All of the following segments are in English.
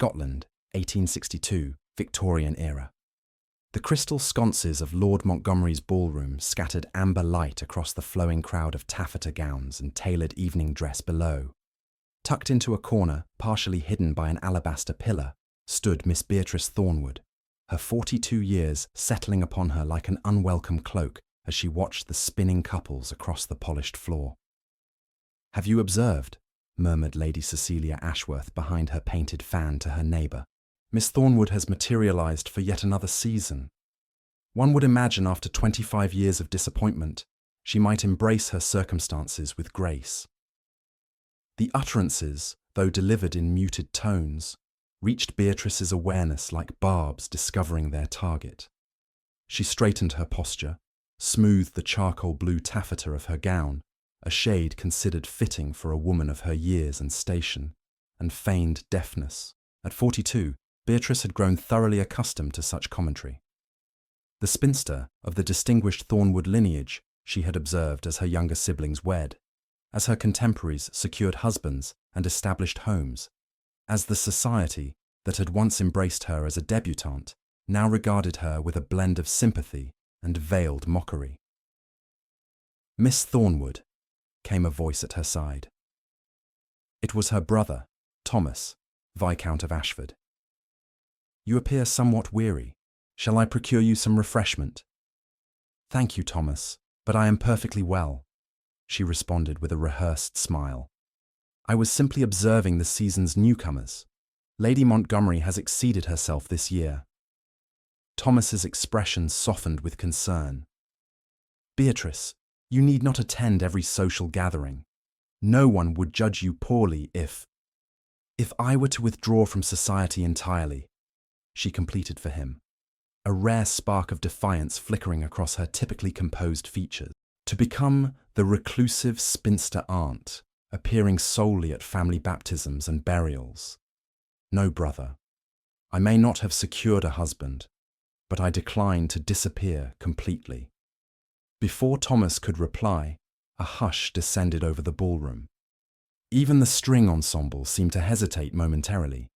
Scotland, 1862, Victorian era. The crystal sconces of Lord Montgomery's ballroom scattered amber light across the flowing crowd of taffeta gowns and tailored evening dress below. Tucked into a corner, partially hidden by an alabaster pillar, stood Miss Beatrice Thornwood, her 42 years settling upon her like an unwelcome cloak as she watched the spinning couples across the polished floor. "Have you observed?" murmured Lady Cecilia Ashworth behind her painted fan to her neighbour. "Miss Thornwood has materialised for yet another season. One would imagine after 25 years of disappointment, she might embrace her circumstances with grace." The utterances, though delivered in muted tones, reached Beatrice's awareness like barbs discovering their target. She straightened her posture, smoothed the charcoal blue taffeta of her gown, a shade considered fitting for a woman of her years and station, and feigned deafness. At 42, Beatrice had grown thoroughly accustomed to such commentary. The spinster of the distinguished Thornwood lineage she had observed as her younger siblings wed, as her contemporaries secured husbands and established homes, as the society that had once embraced her as a debutante now regarded her with a blend of sympathy and veiled mockery. "Miss Thornwood," came a voice at her side. It was her brother, Thomas, Viscount of Ashford. "You appear somewhat weary. Shall I procure you some refreshment?" "Thank you, Thomas, but I am perfectly well," she responded with a rehearsed smile. "I was simply observing the season's newcomers. Lady Montgomery has exceeded herself this year." Thomas's expression softened with concern. "Beatrice, you need not attend every social gathering. No one would judge you poorly if I were to withdraw from society entirely," she completed for him, a rare spark of defiance flickering across her typically composed features. "To become the reclusive spinster aunt, appearing solely at family baptisms and burials. No, brother, I may not have secured a husband, but I decline to disappear completely." Before Thomas could reply, a hush descended over the ballroom. Even the string ensemble seemed to hesitate momentarily.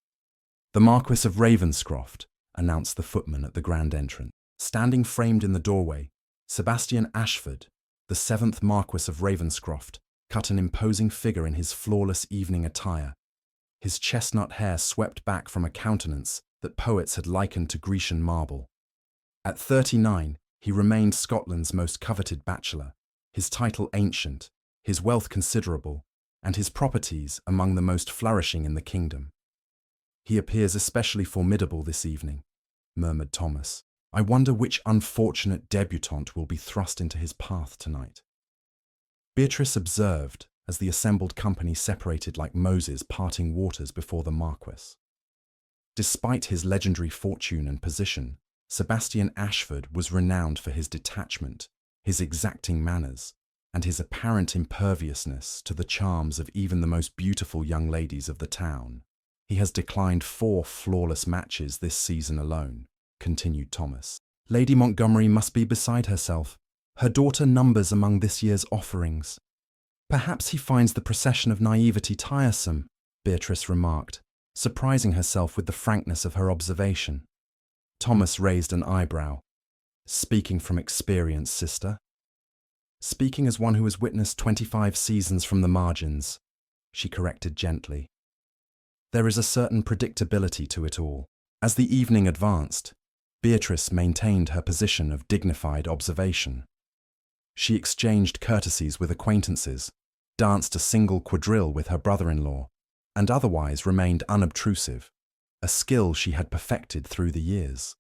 "The Marquess of Ravenscroft," announced the footman at the grand entrance. Standing framed in the doorway, Sebastian Ashford, the 7th Marquess of Ravenscroft, cut an imposing figure in his flawless evening attire, his chestnut hair swept back from a countenance that poets had likened to Grecian marble. At 39, he remained Scotland's most coveted bachelor, his title ancient, his wealth considerable, and his properties among the most flourishing in the kingdom. "He appears especially formidable this evening," murmured Thomas. "I wonder which unfortunate debutante will be thrust into his path tonight." Beatrice observed as the assembled company separated like Moses parting waters before the Marquess. Despite his legendary fortune and position, Sebastian Ashford was renowned for his detachment, his exacting manners, and his apparent imperviousness to the charms of even the most beautiful young ladies of the town. "He has declined 4 flawless matches this season alone," continued Thomas. "Lady Montgomery must be beside herself. Her daughter numbers among this year's offerings." "Perhaps he finds the procession of naivety tiresome," Beatrice remarked, surprising herself with the frankness of her observation. Thomas raised an eyebrow. "Speaking from experience, sister?" "Speaking as one who has witnessed 25 seasons from the margins," she corrected gently. There is a certain predictability to it all. As the evening advanced, Beatrice maintained her position of dignified observation. She exchanged courtesies with acquaintances, danced a single quadrille with her brother-in-law, and otherwise remained unobtrusive, a skill she had perfected through the years.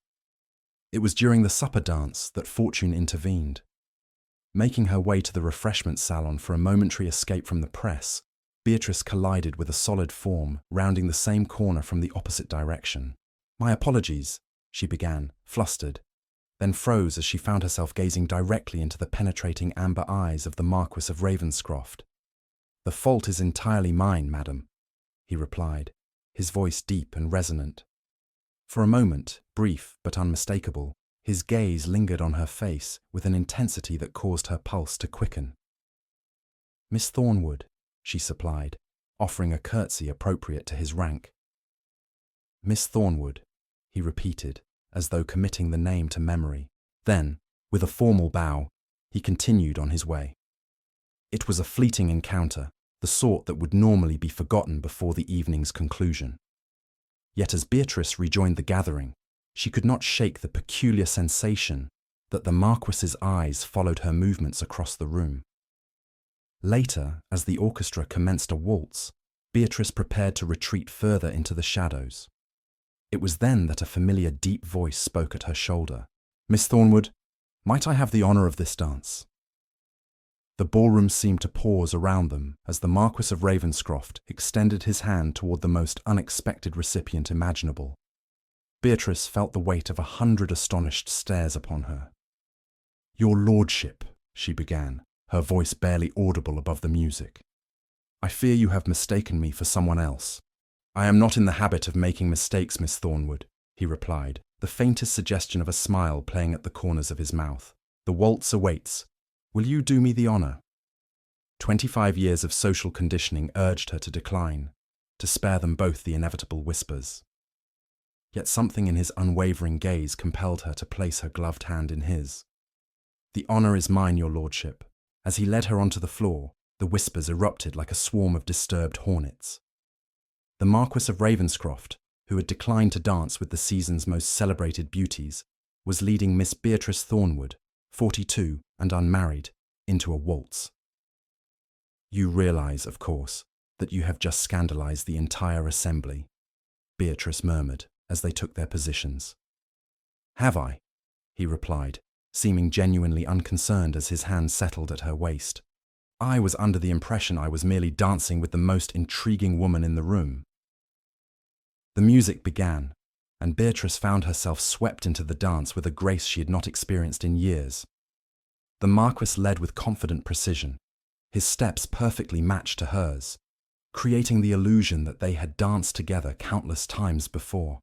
It was during the supper dance that fortune intervened. Making her way to the refreshment salon for a momentary escape from the press, Beatrice collided with a solid form rounding the same corner from the opposite direction. "My apologies," she began, flustered, then froze as she found herself gazing directly into the penetrating amber eyes of the Marquess of Ravenscroft. "The fault is entirely mine, madam," he replied, his voice deep and resonant. For a moment, brief but unmistakable, his gaze lingered on her face with an intensity that caused her pulse to quicken. "Miss Thornwood," she supplied, offering a curtsy appropriate to his rank. Miss Thornwood, he repeated, as though committing the name to memory. Then, with a formal bow, he continued on his way. It was a fleeting encounter, the sort that would normally be forgotten before the evening's conclusion. Yet as Beatrice rejoined the gathering, she could not shake the peculiar sensation that the Marquess's eyes followed her movements across the room. Later, as the orchestra commenced a waltz, Beatrice prepared to retreat further into the shadows. It was then that a familiar deep voice spoke at her shoulder. "Miss Thornwood, might I have the honour of this dance?" The ballroom seemed to pause around them as the Marquess of Ravenscroft extended his hand toward the most unexpected recipient imaginable. Beatrice felt the weight of 100 astonished stares upon her. "Your lordship," she began, her voice barely audible above the music. "I fear you have mistaken me for someone else." "I am not in the habit of making mistakes, Miss Thornwood," he replied, the faintest suggestion of a smile playing at the corners of his mouth. "The waltz awaits. Will you do me the honour?" 25 years of social conditioning urged her to decline, to spare them both the inevitable whispers. Yet something in his unwavering gaze compelled her to place her gloved hand in his. "The honour is mine, your lordship." As he led her onto the floor, the whispers erupted like a swarm of disturbed hornets. The Marquess of Ravenscroft, who had declined to dance with the season's most celebrated beauties, was leading Miss Beatrice Thornwood, 42 and unmarried, into a waltz. "You realise, of course, that you have just scandalised the entire assembly," Beatrice murmured as they took their positions. "Have I?" he replied, seeming genuinely unconcerned as his hand settled at her waist. "I was under the impression I was merely dancing with the most intriguing woman in the room." The music began, and Beatrice found herself swept into the dance with a grace she had not experienced in years. The Marquess led with confident precision, his steps perfectly matched to hers, creating the illusion that they had danced together countless times before.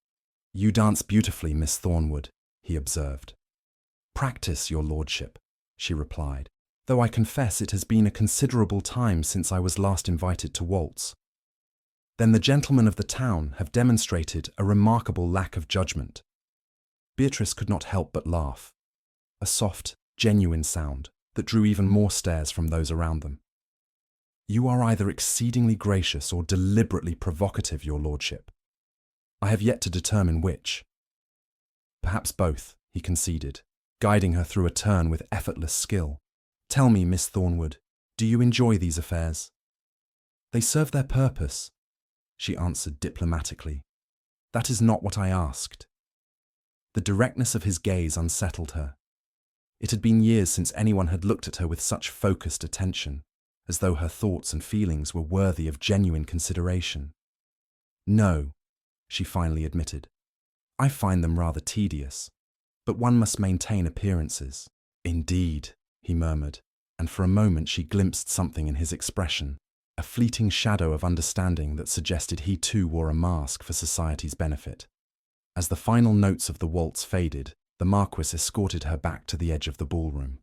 "You dance beautifully, Miss Thornwood," he observed. "Practice, your lordship," she replied, "though I confess it has been a considerable time since I was last invited to waltz." "Then the gentlemen of the town have demonstrated a remarkable lack of judgment." Beatrice could not help but laugh, a soft, genuine sound that drew even more stares from those around them. "You are either exceedingly gracious or deliberately provocative, your lordship. I have yet to determine which." "Perhaps both," he conceded, guiding her through a turn with effortless skill. "Tell me, Miss Thornwood, do you enjoy these affairs?" "They serve their purpose," she answered diplomatically. "That is not what I asked." The directness of his gaze unsettled her. It had been years since anyone had looked at her with such focused attention, as though her thoughts and feelings were worthy of genuine consideration. "No," she finally admitted. "I find them rather tedious, but one must maintain appearances." "Indeed," he murmured, and for a moment she glimpsed something in his expression, a fleeting shadow of understanding that suggested he too wore a mask for society's benefit. As the final notes of the waltz faded, the Marquess escorted her back to the edge of the ballroom.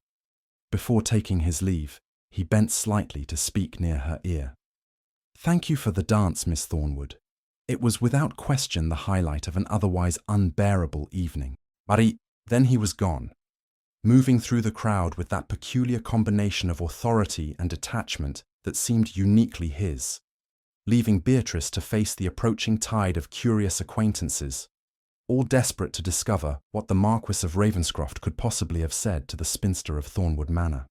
Before taking his leave, he bent slightly to speak near her ear. "Thank you for the dance, Miss Thornwood. It was without question the highlight of an otherwise unbearable evening." Then he was gone, moving through the crowd with that peculiar combination of authority and detachment that seemed uniquely his, leaving Beatrice to face the approaching tide of curious acquaintances, all desperate to discover what the Marquess of Ravenscroft could possibly have said to the spinster of Thornwood Manor.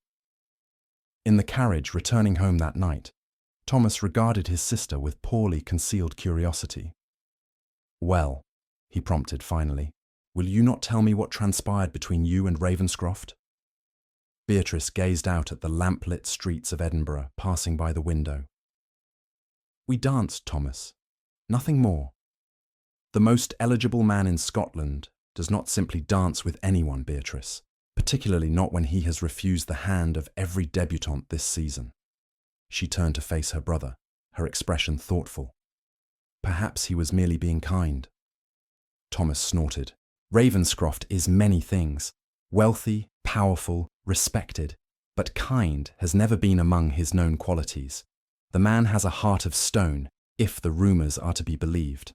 In the carriage returning home that night, Thomas regarded his sister with poorly concealed curiosity. "Well," he prompted finally, "will you not tell me what transpired between you and Ravenscroft?" Beatrice gazed out at the lamp-lit streets of Edinburgh passing by the window. "We danced, Thomas. Nothing more. The most eligible man in Scotland does not simply dance with anyone, Beatrice, particularly not when he has refused the hand of every debutante this season." She turned to face her brother, her expression thoughtful. "Perhaps he was merely being kind." Thomas snorted. "Ravenscroft is many things. Wealthy, powerful, respected, but kind has never been among his known qualities. The man has a heart of stone, if the rumours are to be believed."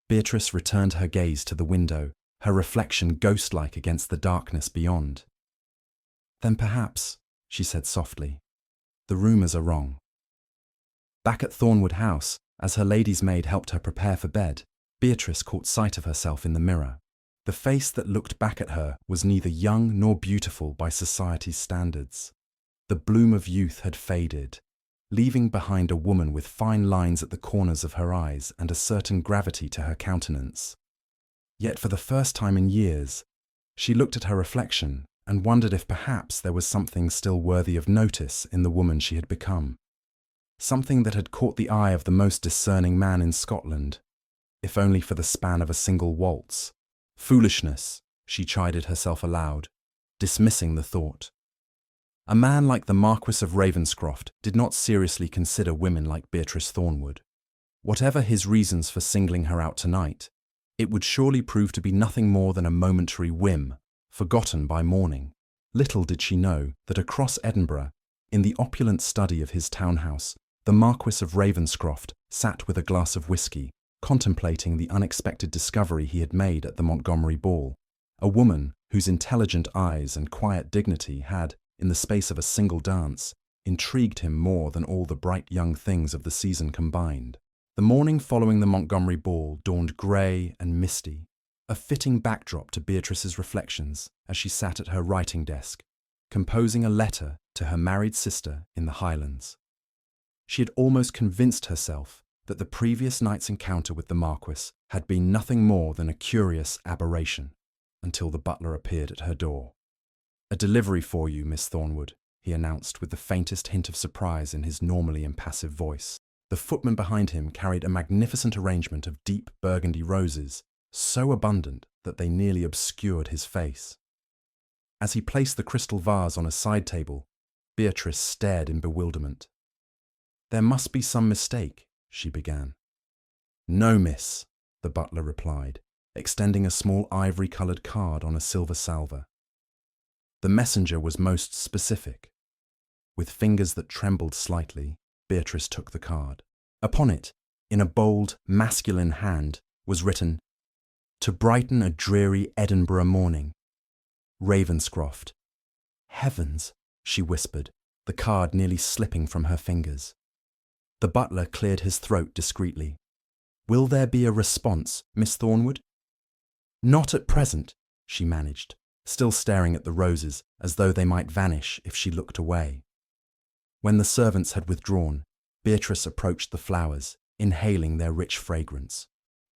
Beatrice returned her gaze to the window, her reflection ghost-like against the darkness beyond. "Then perhaps," she said softly, "the rumours are wrong." Back at Thornwood House, as her lady's maid helped her prepare for bed, Beatrice caught sight of herself in the mirror. The face that looked back at her was neither young nor beautiful by society's standards. The bloom of youth had faded, leaving behind a woman with fine lines at the corners of her eyes and a certain gravity to her countenance. Yet for the first time in years, she looked at her reflection and wondered if perhaps there was something still worthy of notice in the woman she had become. Something that had caught the eye of the most discerning man in Scotland, if only for the span of a single waltz. Foolishness, she chided herself aloud, dismissing the thought. A man like the Marquess of Ravenscroft did not seriously consider women like Beatrice Thornwood. Whatever his reasons for singling her out tonight, it would surely prove to be nothing more than a momentary whim, forgotten by morning. Little did she know that across Edinburgh, in the opulent study of his townhouse, the Marquess of Ravenscroft sat with a glass of whisky, contemplating the unexpected discovery he had made at the Montgomery ball, a woman whose intelligent eyes and quiet dignity had, in the space of a single dance, intrigued him more than all the bright young things of the season combined. The morning following the Montgomery ball dawned grey and misty, a fitting backdrop to Beatrice's reflections as she sat at her writing desk, composing a letter to her married sister in the Highlands. She had almost convinced herself that the previous night's encounter with the Marquess had been nothing more than a curious aberration, until the butler appeared at her door. "A delivery for you, Miss Thornwood," he announced with the faintest hint of surprise in his normally impassive voice. The footman behind him carried a magnificent arrangement of deep burgundy roses, so abundant that they nearly obscured his face. As he placed the crystal vase on a side table, Beatrice stared in bewilderment. "There must be some mistake," she began. "No, miss," the butler replied, extending a small ivory-coloured card on a silver salver. The messenger was most specific. With fingers that trembled slightly, Beatrice took the card. Upon it, in a bold, masculine hand, was written, "To brighten a dreary Edinburgh morning. Ravenscroft." "Heavens," she whispered, the card nearly slipping from her fingers. The butler cleared his throat discreetly. "Will there be a response, Miss Thornwood?" "Not at present," she managed, still staring at the roses as though they might vanish if she looked away. When the servants had withdrawn, Beatrice approached the flowers, inhaling their rich fragrance.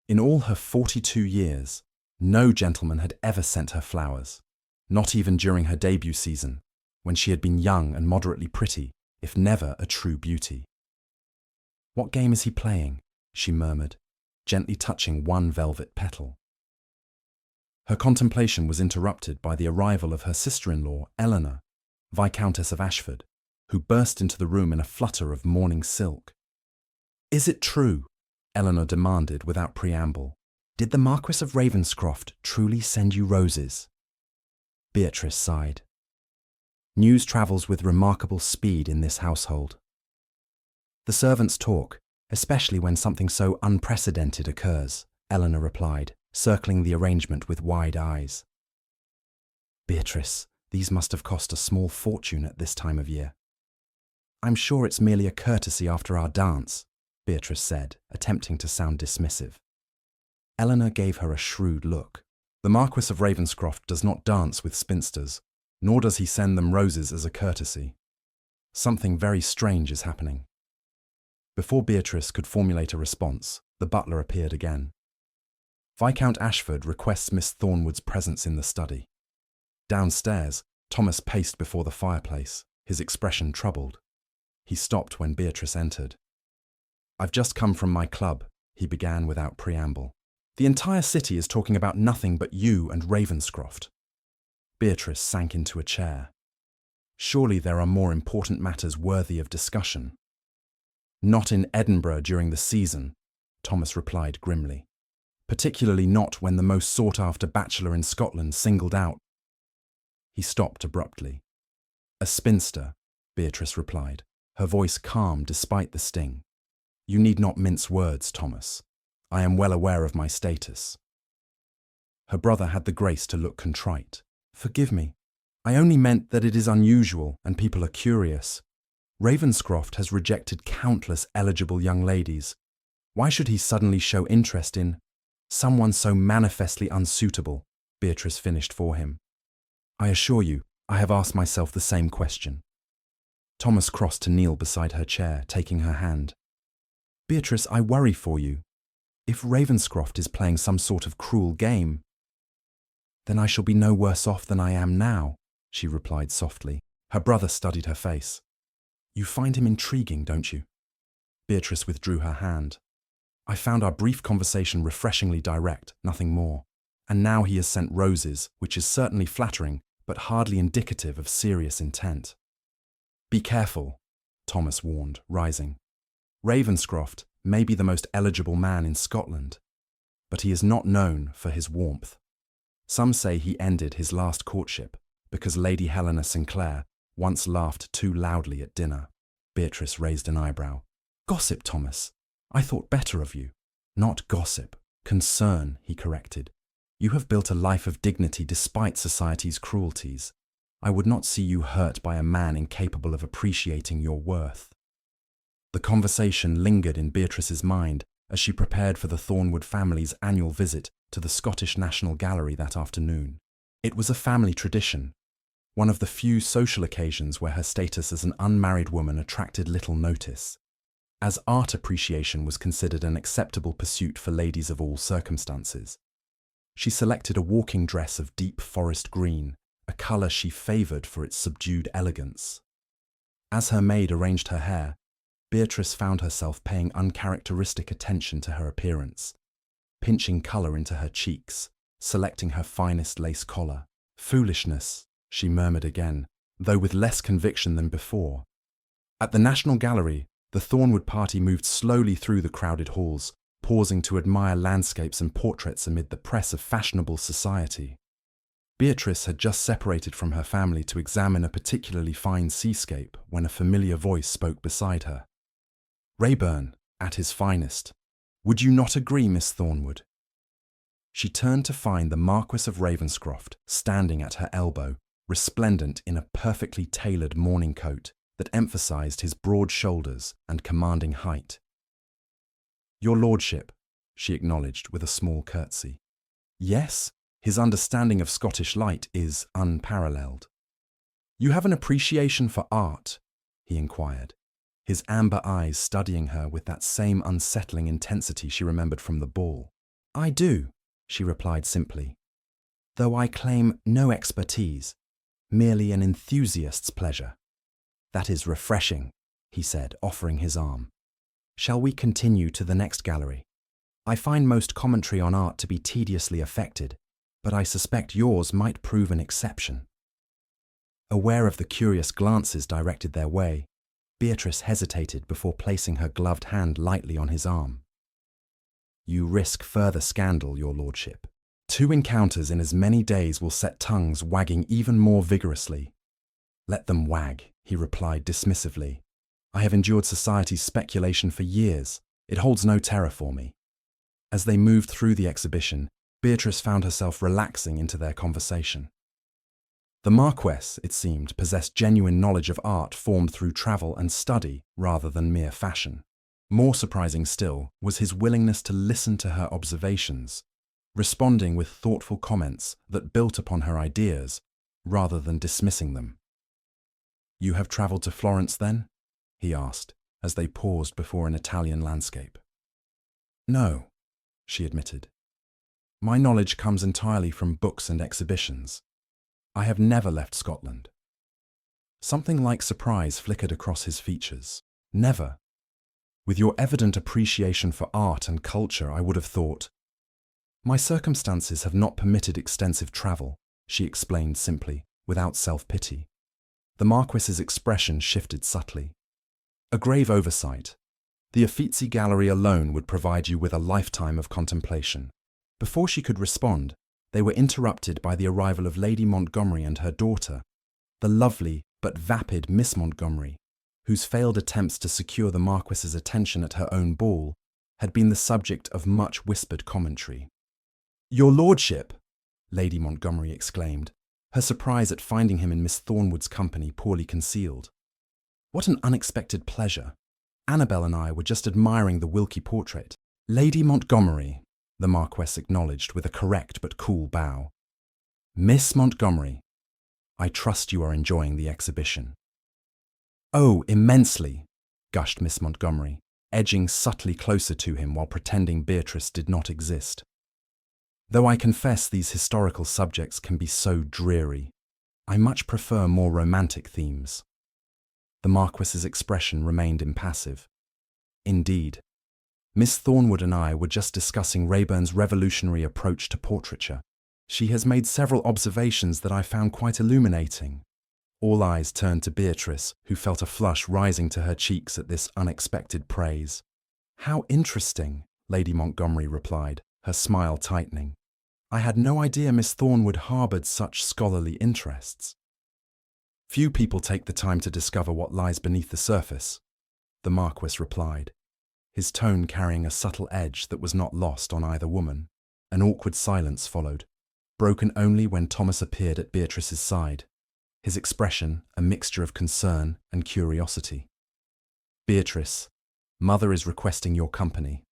In all her 42 years, no gentleman had ever sent her flowers, not even during her debut season, when she had been young and moderately pretty, if never a true beauty. "What game is he playing?" she murmured, gently touching one velvet petal. Her contemplation was interrupted by the arrival of her sister-in-law, Eleanor, Viscountess of Ashford, who burst into the room in a flutter of morning silk. "Is it true?" Eleanor demanded without preamble. "Did the Marquess of Ravenscroft truly send you roses?" Beatrice sighed. News travels with remarkable speed in this household. "The servants talk, especially when something so unprecedented occurs," Eleanor replied, circling the arrangement with wide eyes. "Beatrice, these must have cost a small fortune at this time of year." "I'm sure it's merely a courtesy after our dance," Beatrice said, attempting to sound dismissive. Eleanor gave her a shrewd look. "The Marquess of Ravenscroft does not dance with spinsters, nor does he send them roses as a courtesy. Something very strange is happening." Before Beatrice could formulate a response, the butler appeared again. "Viscount Ashford requests Miss Thornwood's presence in the study." Downstairs, Thomas paced before the fireplace, his expression troubled. He stopped when Beatrice entered. "I've just come from my club," he began without preamble. "The entire city is talking about nothing but you and Ravenscroft." Beatrice sank into a chair. "Surely there are more important matters worthy of discussion." "Not in Edinburgh during the season," Thomas replied grimly. "Particularly not when the most sought-after bachelor in Scotland singled out." He stopped abruptly. "A spinster," Beatrice replied, her voice calm despite the sting. "You need not mince words, Thomas. I am well aware of my status. Her brother had the grace to look contrite. Forgive me. I only meant that it is unusual and people are curious. Ravenscroft has rejected countless eligible young ladies. Why should he suddenly show interest in someone so manifestly unsuitable? Beatrice finished for him. I assure you, I have asked myself the same question. Thomas crossed to kneel beside her chair, taking her hand. Beatrice, I worry for you. If Ravenscroft is playing some sort of cruel game, then I shall be no worse off than I am now, she replied softly. Her brother studied her face. You find him intriguing, don't you? Beatrice withdrew her hand. I found our brief conversation refreshingly direct, nothing more. And now he has sent roses, which is certainly flattering, but hardly indicative of serious intent. Be careful, Thomas warned, rising. Ravenscroft may be the most eligible man in Scotland, but he is not known for his warmth. Some say he ended his last courtship because Lady Helena Sinclair once laughed too loudly at dinner. Beatrice raised an eyebrow. Gossip, Thomas. I thought better of you. Not gossip. Concern, he corrected. You have built a life of dignity despite society's cruelties. I would not see you hurt by a man incapable of appreciating your worth. The conversation lingered in Beatrice's mind as she prepared for the Thornwood family's annual visit to the Scottish National Gallery that afternoon. It was a family tradition, one of the few social occasions where her status as an unmarried woman attracted little notice, as art appreciation was considered an acceptable pursuit for ladies of all circumstances. She selected a walking dress of deep forest green, a colour she favoured for its subdued elegance. As her maid arranged her hair, Beatrice found herself paying uncharacteristic attention to her appearance, pinching colour into her cheeks, selecting her finest lace collar. Foolishness, she murmured again, though with less conviction than before. At the National Gallery, the Thornwood party moved slowly through the crowded halls, pausing to admire landscapes and portraits amid the press of fashionable society. Beatrice had just separated from her family to examine a particularly fine seascape when a familiar voice spoke beside her. Rayburn, at his finest. Would you not agree, Miss Thornwood? She turned to find the Marquess of Ravenscroft standing at her elbow, resplendent in a perfectly tailored morning coat that emphasized his broad shoulders and commanding height. Your lordship, she acknowledged with a small curtsy. Yes, his understanding of Scottish light is unparalleled. You have an appreciation for art, he inquired, his amber eyes studying her with that same unsettling intensity she remembered from the ball. I do, she replied simply, though I claim no expertise, merely an enthusiast's pleasure. That is refreshing, he said, offering his arm. Shall we continue to the next gallery? I find most commentary on art to be tediously affected, but I suspect yours might prove an exception. Aware of the curious glances directed their way, Beatrice hesitated before placing her gloved hand lightly on his arm. You risk further scandal, your lordship. 2 encounters in as many days will set tongues wagging even more vigorously. Let them wag, he replied dismissively. I have endured society's speculation for years. It holds no terror for me. As they moved through the exhibition, Beatrice found herself relaxing into their conversation. The Marquess, it seemed, possessed genuine knowledge of art formed through travel and study rather than mere fashion. More surprising still was his willingness to listen to her observations, responding with thoughtful comments that built upon her ideas rather than dismissing them. You have travelled to Florence, then? He asked, as they paused before an Italian landscape. No, she admitted. My knowledge comes entirely from books and exhibitions. I have never left Scotland. Something like surprise flickered across his features. Never. With your evident appreciation for art and culture, I would have thought. My circumstances have not permitted extensive travel, she explained simply, without self-pity. The Marquess's expression shifted subtly. A grave oversight. The Uffizi Gallery alone would provide you with a lifetime of contemplation. Before she could respond, they were interrupted by the arrival of Lady Montgomery and her daughter, the lovely but vapid Miss Montgomery, whose failed attempts to secure the Marquess's attention at her own ball had been the subject of much whispered commentary. "Your lordship!" Lady Montgomery exclaimed, her surprise at finding him in Miss Thornwood's company poorly concealed. "What an unexpected pleasure! Annabel and I were just admiring the Wilkie portrait." "Lady Montgomery," the Marquess acknowledged with a correct but cool bow. "Miss Montgomery, I trust you are enjoying the exhibition." "Oh, immensely," gushed Miss Montgomery, edging subtly closer to him while pretending Beatrice did not exist. "Though I confess these historical subjects can be so dreary, I much prefer more romantic themes." The Marquess's expression remained impassive. "Indeed, Miss Thornwood and I were just discussing Raeburn's revolutionary approach to portraiture. She has made several observations that I found quite illuminating." All eyes turned to Beatrice, who felt a flush rising to her cheeks at this unexpected praise. "How interesting," Lady Montgomery replied, her smile tightening. "I had no idea Miss Thornwood harboured such scholarly interests." "Few people take the time to discover what lies beneath the surface," the Marquess replied, his tone carrying a subtle edge that was not lost on either woman. An awkward silence followed, broken only when Thomas appeared at Beatrice's side, his expression a mixture of concern and curiosity. "Beatrice, Mother is requesting your company,"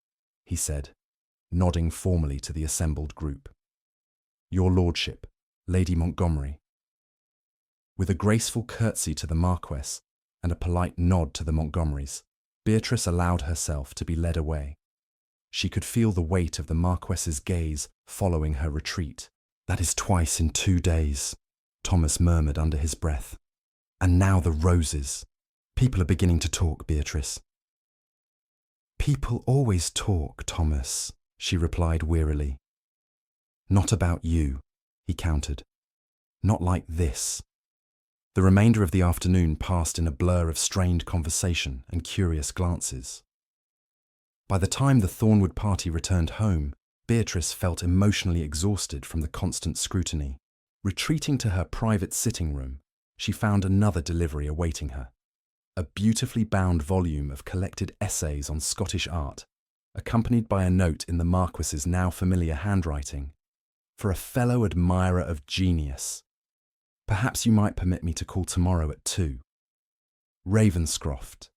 he said, nodding formally to the assembled group. "Your lordship, Lady Montgomery." With a graceful curtsy to the Marquess and a polite nod to the Montgomerys, Beatrice allowed herself to be led away. She could feel the weight of the Marquess's gaze following her retreat. "That is twice in 2 days," Thomas murmured under his breath. "And now the roses. People are beginning to talk, Beatrice." "People always talk, Thomas," she replied wearily. "Not about you," he countered. "Not like this." The remainder of the afternoon passed in a blur of strained conversation and curious glances. By the time the Thornwood party returned home, Beatrice felt emotionally exhausted from the constant scrutiny. Retreating to her private sitting room, she found another delivery awaiting her. A beautifully bound volume of collected essays on Scottish art, accompanied by a note in the Marquess's now familiar handwriting. "For a fellow admirer of genius. Perhaps you might permit me to call tomorrow at 2. Ravenscroft."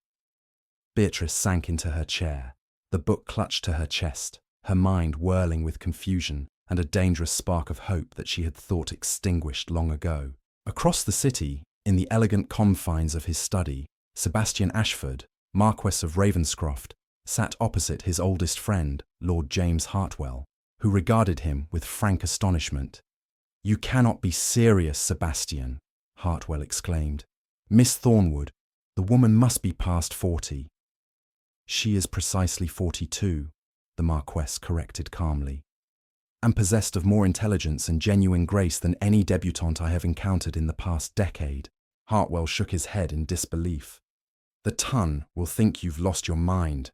Beatrice sank into her chair, the book clutched to her chest, her mind whirling with confusion and a dangerous spark of hope that she had thought extinguished long ago. Across the city, in the elegant confines of his study, Sebastian Ashford, Marquess of Ravenscroft, sat opposite his oldest friend, Lord James Hartwell, who regarded him with frank astonishment. "You cannot be serious, Sebastian," Hartwell exclaimed. "Miss Thornwood, the woman must be past 40. "She is precisely 42, the Marquess corrected calmly, "and possessed of more intelligence and genuine grace than any debutante I have encountered in the past decade." Hartwell shook his head in disbelief. "The ton will think you've lost your mind.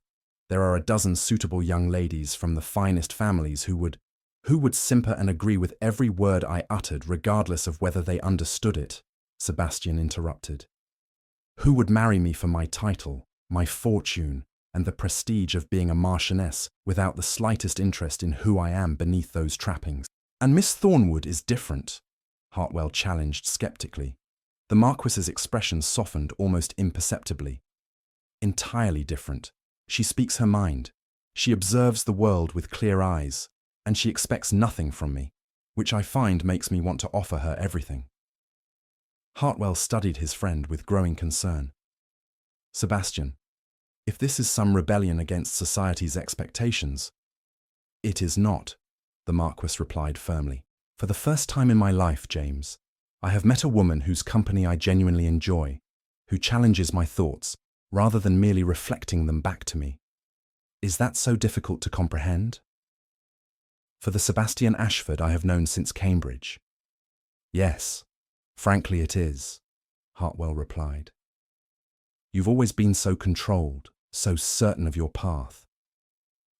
There are a dozen suitable young ladies from the finest families who would simper and agree with every word I uttered regardless of whether they understood it," Sebastian interrupted. "Who would marry me for my title, my fortune, and the prestige of being a marchioness without the slightest interest in who I am beneath those trappings?" "And Miss Thornwood is different," Hartwell challenged sceptically. The Marquess's expression softened almost imperceptibly. "Entirely different. She speaks her mind. She observes the world with clear eyes, and she expects nothing from me, which I find makes me want to offer her everything." Hartwell studied his friend with growing concern. "Sebastian, if this is some rebellion against society's expectations—" "It is not," the Marquess replied firmly. "For the first time in my life, James, I have met a woman whose company I genuinely enjoy, who challenges my thoughts, rather than merely reflecting them back to me. Is that so difficult to comprehend?" "For the Sebastian Ashford I have known since Cambridge." "Yes, frankly it is," Hartwell replied. "You've always been so controlled, so certain of your path."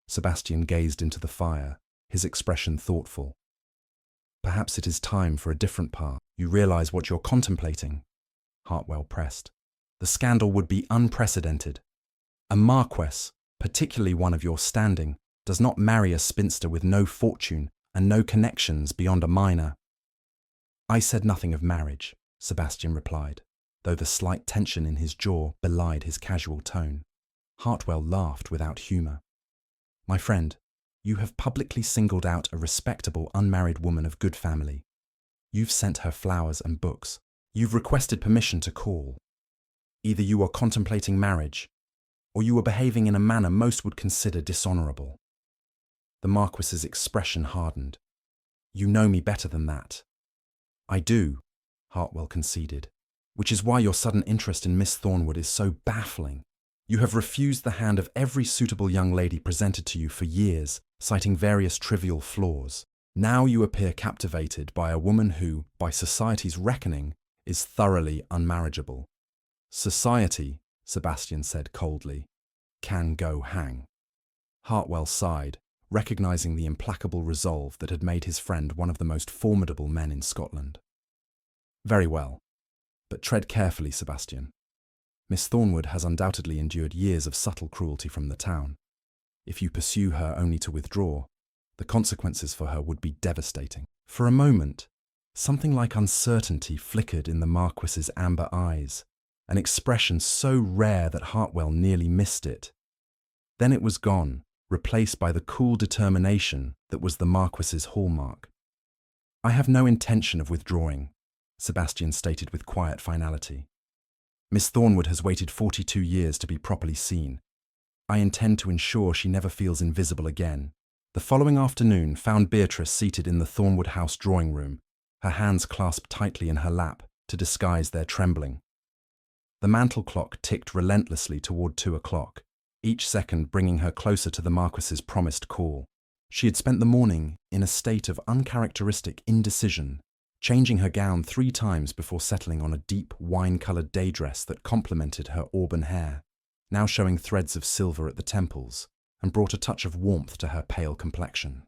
Sebastian gazed into the fire, his expression thoughtful. "Perhaps it is time for a different path. You realize what you're contemplating?" Hartwell pressed. "The scandal would be unprecedented. A Marquess, particularly one of your standing, does not marry a spinster with no fortune and no connections beyond a minor." "I said nothing of marriage," Sebastian replied, though the slight tension in his jaw belied his casual tone. Hartwell laughed without humour. "My friend, you have publicly singled out a respectable unmarried woman of good family. You've sent her flowers and books. You've requested permission to call. Either you are contemplating marriage, or you are behaving in a manner most would consider dishonourable." The Marquess's expression hardened. "You know me better than that." "I do," Hartwell conceded, "which is why your sudden interest in Miss Thornwood is so baffling. You have refused the hand of every suitable young lady presented to you for years, citing various trivial flaws. Now you appear captivated by a woman who, by society's reckoning, is thoroughly unmarriageable." "Society," Sebastian said coldly, "can go hang." Hartwell sighed, recognizing the implacable resolve that had made his friend one of the most formidable men in Scotland. "Very well, but tread carefully, Sebastian. Miss Thornwood has undoubtedly endured years of subtle cruelty from the town. If you pursue her only to withdraw, the consequences for her would be devastating." For a moment, something like uncertainty flickered in the Marquess's amber eyes, an expression so rare that Hartwell nearly missed it. Then it was gone, replaced by the cool determination that was the Marquess's hallmark. "I have no intention of withdrawing," Sebastian stated with quiet finality. "Miss Thornwood has waited 42 years to be properly seen. I intend to ensure she never feels invisible again." The following afternoon found Beatrice seated in the Thornwood House drawing room, her hands clasped tightly in her lap to disguise their trembling. The mantel clock ticked relentlessly toward 2 o'clock, each second bringing her closer to the Marquess's promised call. She had spent the morning in a state of uncharacteristic indecision, changing her gown 3 times before settling on a deep wine-coloured day dress that complemented her auburn hair, now showing threads of silver at the temples, and brought a touch of warmth to her pale complexion.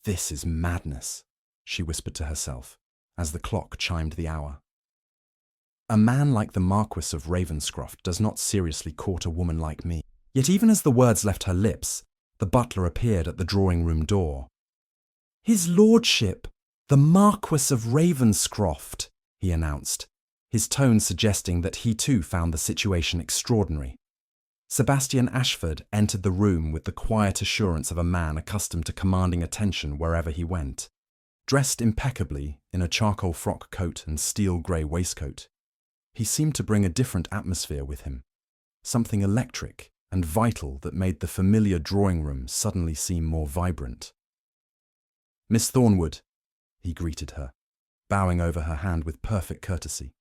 "This is madness," she whispered to herself, as the clock chimed the hour. "A man like the Marquess of Ravenscroft does not seriously court a woman like me." Yet even as the words left her lips, the butler appeared at the drawing-room door. "His lordship, the Marquess of Ravenscroft," he announced, his tone suggesting that he too found the situation extraordinary. Sebastian Ashford entered the room with the quiet assurance of a man accustomed to commanding attention wherever he went. Dressed impeccably in a charcoal frock coat and steel grey waistcoat, he seemed to bring a different atmosphere with him, something electric and vital that made the familiar drawing room suddenly seem more vibrant. "Miss Thornwood," he greeted her, bowing over her hand with perfect courtesy.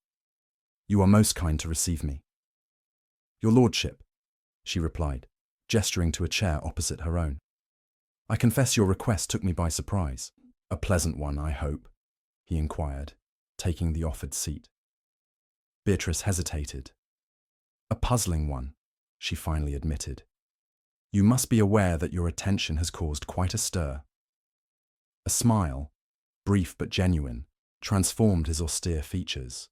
"You are most kind to receive me." "Your lordship," she replied, gesturing to a chair opposite her own. "I confess your request took me by surprise." "A pleasant one, I hope?" he inquired, taking the offered seat. Beatrice hesitated. "A puzzling one," she finally admitted. "You must be aware that your attention has caused quite a stir." A smile, brief but genuine, transformed his austere features.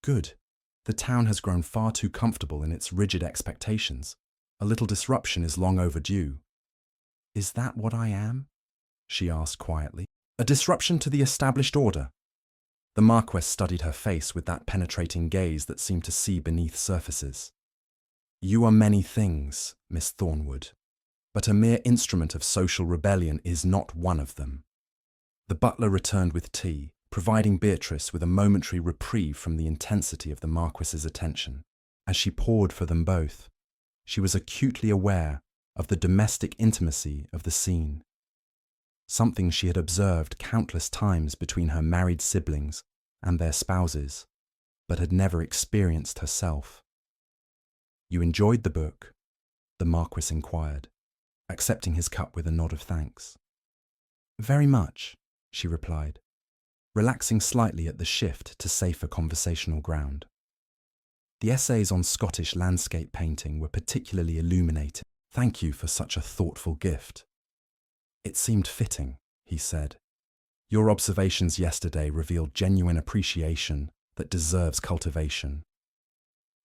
"Good. The town has grown far too comfortable in its rigid expectations. A little disruption is long overdue." "Is that what I am?" she asked quietly. "A disruption to the established order." The Marquess studied her face with that penetrating gaze that seemed to see beneath surfaces. "You are many things, Miss Thornwood, but a mere instrument of social rebellion is not one of them." The butler returned with tea, providing Beatrice with a momentary reprieve from the intensity of the Marquess's attention. As she poured for them both, she was acutely aware of the domestic intimacy of the scene, something she had observed countless times between her married siblings and their spouses, but had never experienced herself. "You enjoyed the book?" the Marquess inquired, accepting his cup with a nod of thanks. "Very much," she replied, relaxing slightly at the shift to safer conversational ground. The essays on Scottish landscape painting were particularly illuminating. "Thank you for such a thoughtful gift." "It seemed fitting," he said. "Your observations yesterday revealed genuine appreciation that deserves cultivation."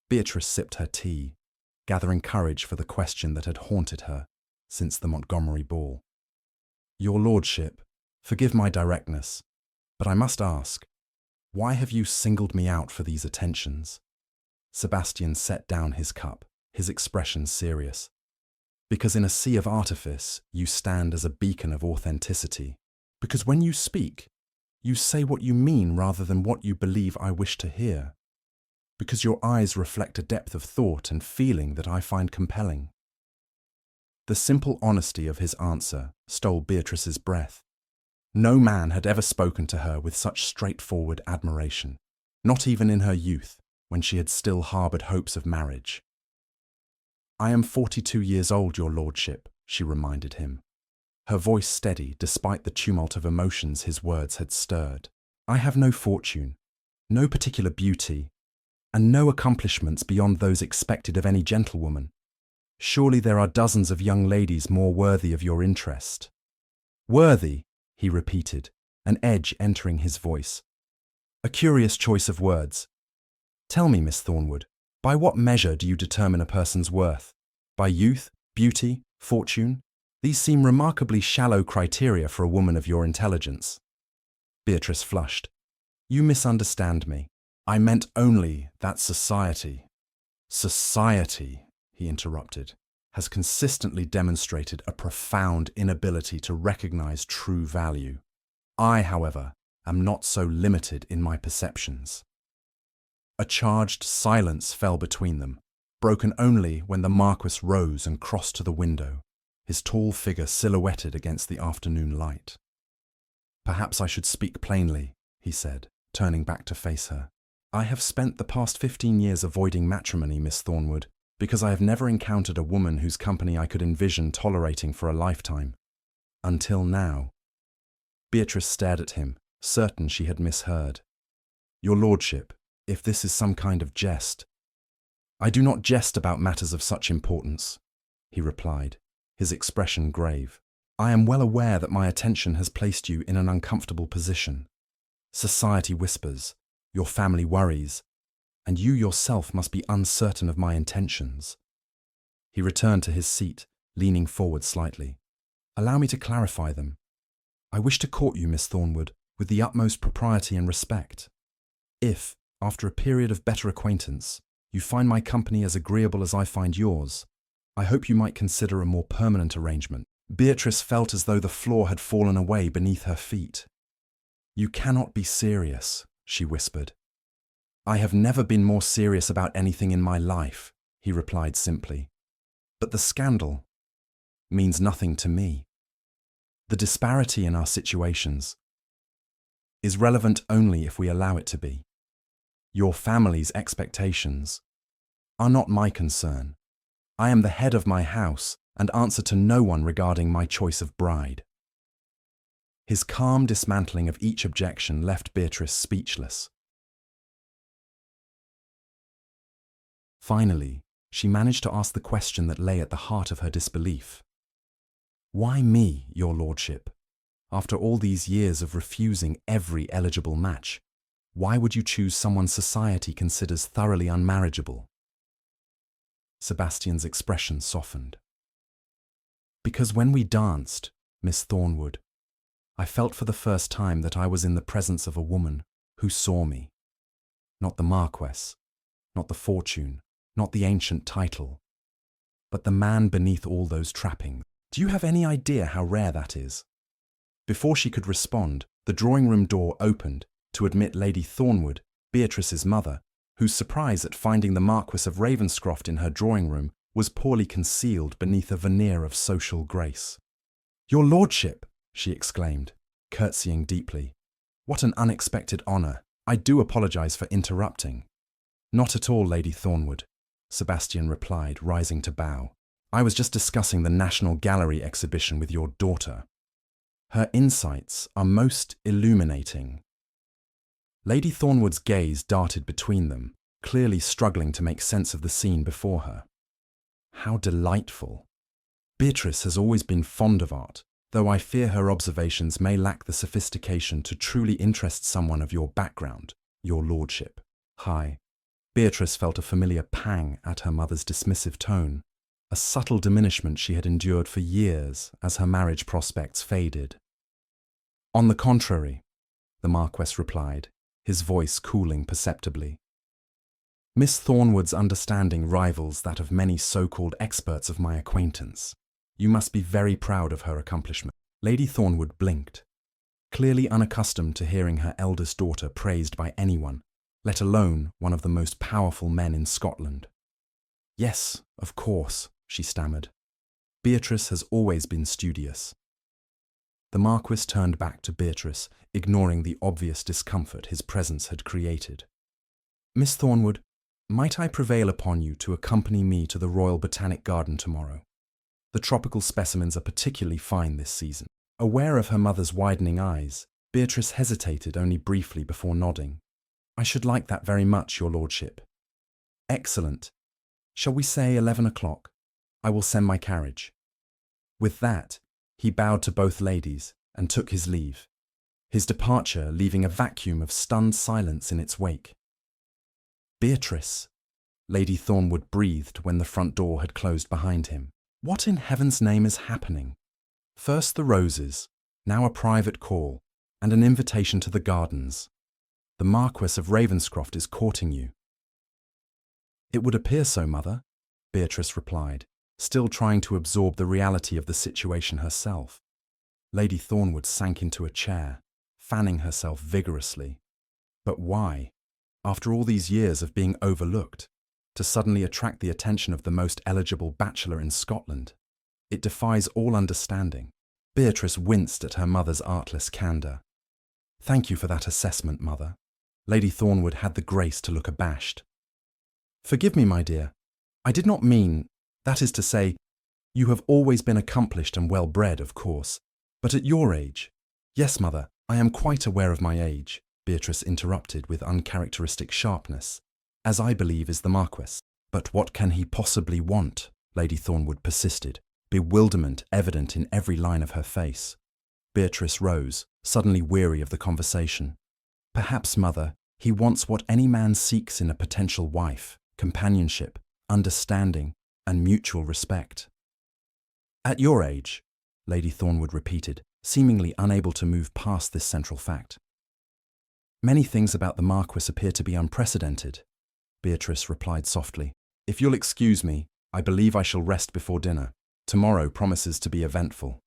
Beatrice sipped her tea, gathering courage for the question that had haunted her since the Montgomery ball. "Your lordship, forgive my directness, but I must ask, why have you singled me out for these attentions?" Sebastian set down his cup, his expression serious. "Because in a sea of artifice, you stand as a beacon of authenticity. Because when you speak, you say what you mean rather than what you believe I wish to hear. Because your eyes reflect a depth of thought and feeling that I find compelling." The simple honesty of his answer stole Beatrice's breath. No man had ever spoken to her with such straightforward admiration, not even in her youth, when she had still harboured hopes of marriage. "I am 42 years old, your lordship," she reminded him, her voice steady despite the tumult of emotions his words had stirred. "I have no fortune, no particular beauty, and no accomplishments beyond those expected of any gentlewoman. Surely there are dozens of young ladies more worthy of your interest." "Worthy," he repeated, an edge entering his voice. "A curious choice of words. Tell me, Miss Thornwood, by what measure do you determine a person's worth? By youth, beauty, fortune? These seem remarkably shallow criteria for a woman of your intelligence." Beatrice flushed. "You misunderstand me. I meant only that society." "Society," he interrupted, "has consistently demonstrated a profound inability to recognize true value. I, however, am not so limited in my perceptions." A charged silence fell between them, broken only when the Marquess rose and crossed to the window, his tall figure silhouetted against the afternoon light. "Perhaps I should speak plainly," he said, turning back to face her. "I have spent the past 15 years avoiding matrimony, Miss Thornwood, because I have never encountered a woman whose company I could envision tolerating for a lifetime. Until now." Beatrice stared at him, certain she had misheard. "Your lordship, if this is some kind of jest—" "I do not jest about matters of such importance," he replied, his expression grave. "I am well aware that my attention has placed you in an uncomfortable position. Society whispers, your family worries, and you yourself must be uncertain of my intentions." He returned to his seat, leaning forward slightly. "Allow me to clarify them. I wish to court you, Miss Thornwood, with the utmost propriety and respect. If, after a period of better acquaintance, you find my company as agreeable as I find yours, I hope you might consider a more permanent arrangement." Beatrice felt as though the floor had fallen away beneath her feet. "You cannot be serious," she whispered. "I have never been more serious about anything in my life," he replied simply. "But the scandal means nothing to me. The disparity in our situations is relevant only if we allow it to be. Your family's expectations are not my concern. I am the head of my house and answer to no one regarding my choice of bride." His calm dismantling of each objection left Beatrice speechless. Finally, she managed to ask the question that lay at the heart of her disbelief. "Why me, your lordship? After all these years of refusing every eligible match, why would you choose someone society considers thoroughly unmarriageable?" Sebastian's expression softened. "Because when we danced, Miss Thornwood, I felt for the first time that I was in the presence of a woman who saw me. Not the Marquess, not the fortune, not the ancient title, but the man beneath all those trappings. Do you have any idea how rare that is?" Before she could respond, the drawing-room door opened to admit Lady Thornwood, Beatrice's mother, whose surprise at finding the Marquess of Ravenscroft in her drawing-room was poorly concealed beneath a veneer of social grace. "Your lordship!" she exclaimed, curtsying deeply. "What an unexpected honour! I do apologise for interrupting." "Not at all, Lady Thornwood," Sebastian replied, rising to bow. "I was just discussing the National Gallery exhibition with your daughter. Her insights are most illuminating." Lady Thornwood's gaze darted between them, clearly struggling to make sense of the scene before her. How delightful! Beatrice has always been fond of art, though I fear her observations may lack the sophistication to truly interest someone of your background, your lordship. Hi. Beatrice felt a familiar pang at her mother's dismissive tone, a subtle diminishment she had endured for years as her marriage prospects faded. "On the contrary," the Marquess replied, his voice cooling perceptibly. "Miss Thornwood's understanding rivals that of many so-called experts of my acquaintance. You must be very proud of her accomplishment." Lady Thornwood blinked, clearly unaccustomed to hearing her eldest daughter praised by anyone, let alone one of the most powerful men in Scotland. "Yes, of course," she stammered. "Beatrice has always been studious." The Marquis turned back to Beatrice, ignoring the obvious discomfort his presence had created. "Miss Thornwood, might I prevail upon you to accompany me to the Royal Botanic Garden tomorrow? The tropical specimens are particularly fine this season." Aware of her mother's widening eyes, Beatrice hesitated only briefly before nodding. "I should like that very much, your lordship." "Excellent. Shall we say 11 o'clock? I will send my carriage." With that, he bowed to both ladies and took his leave, his departure leaving a vacuum of stunned silence in its wake. "Beatrice," Lady Thornwood breathed when the front door had closed behind him. "What in heaven's name is happening? First the roses, now a private call, and an invitation to the gardens. The Marquess of Ravenscroft is courting you." "It would appear so, mother," Beatrice replied, still trying to absorb the reality of the situation herself. Lady Thornwood sank into a chair, fanning herself vigorously. But why, after all these years of being overlooked, to suddenly attract the attention of the most eligible bachelor in Scotland? It defies all understanding. Beatrice winced at her mother's artless candour. "Thank you for that assessment, mother." Lady Thornwood had the grace to look abashed. "Forgive me, my dear. I did not mean, that is to say, you have always been accomplished and well-bred, of course, but at your age—" "Yes, mother, I am quite aware of my age," Beatrice interrupted with uncharacteristic sharpness, "as I believe is the Marquess." "But what can he possibly want?" Lady Thornwood persisted, bewilderment evident in every line of her face. Beatrice rose, suddenly weary of the conversation. "Perhaps, mother, he wants what any man seeks in a potential wife: companionship, understanding, and mutual respect." "At your age," Lady Thornwood repeated, seemingly unable to move past this central fact. "Many things about the Marquis appear to be unprecedented," Beatrice replied softly. "If you'll excuse me, I believe I shall rest before dinner. Tomorrow promises to be eventful."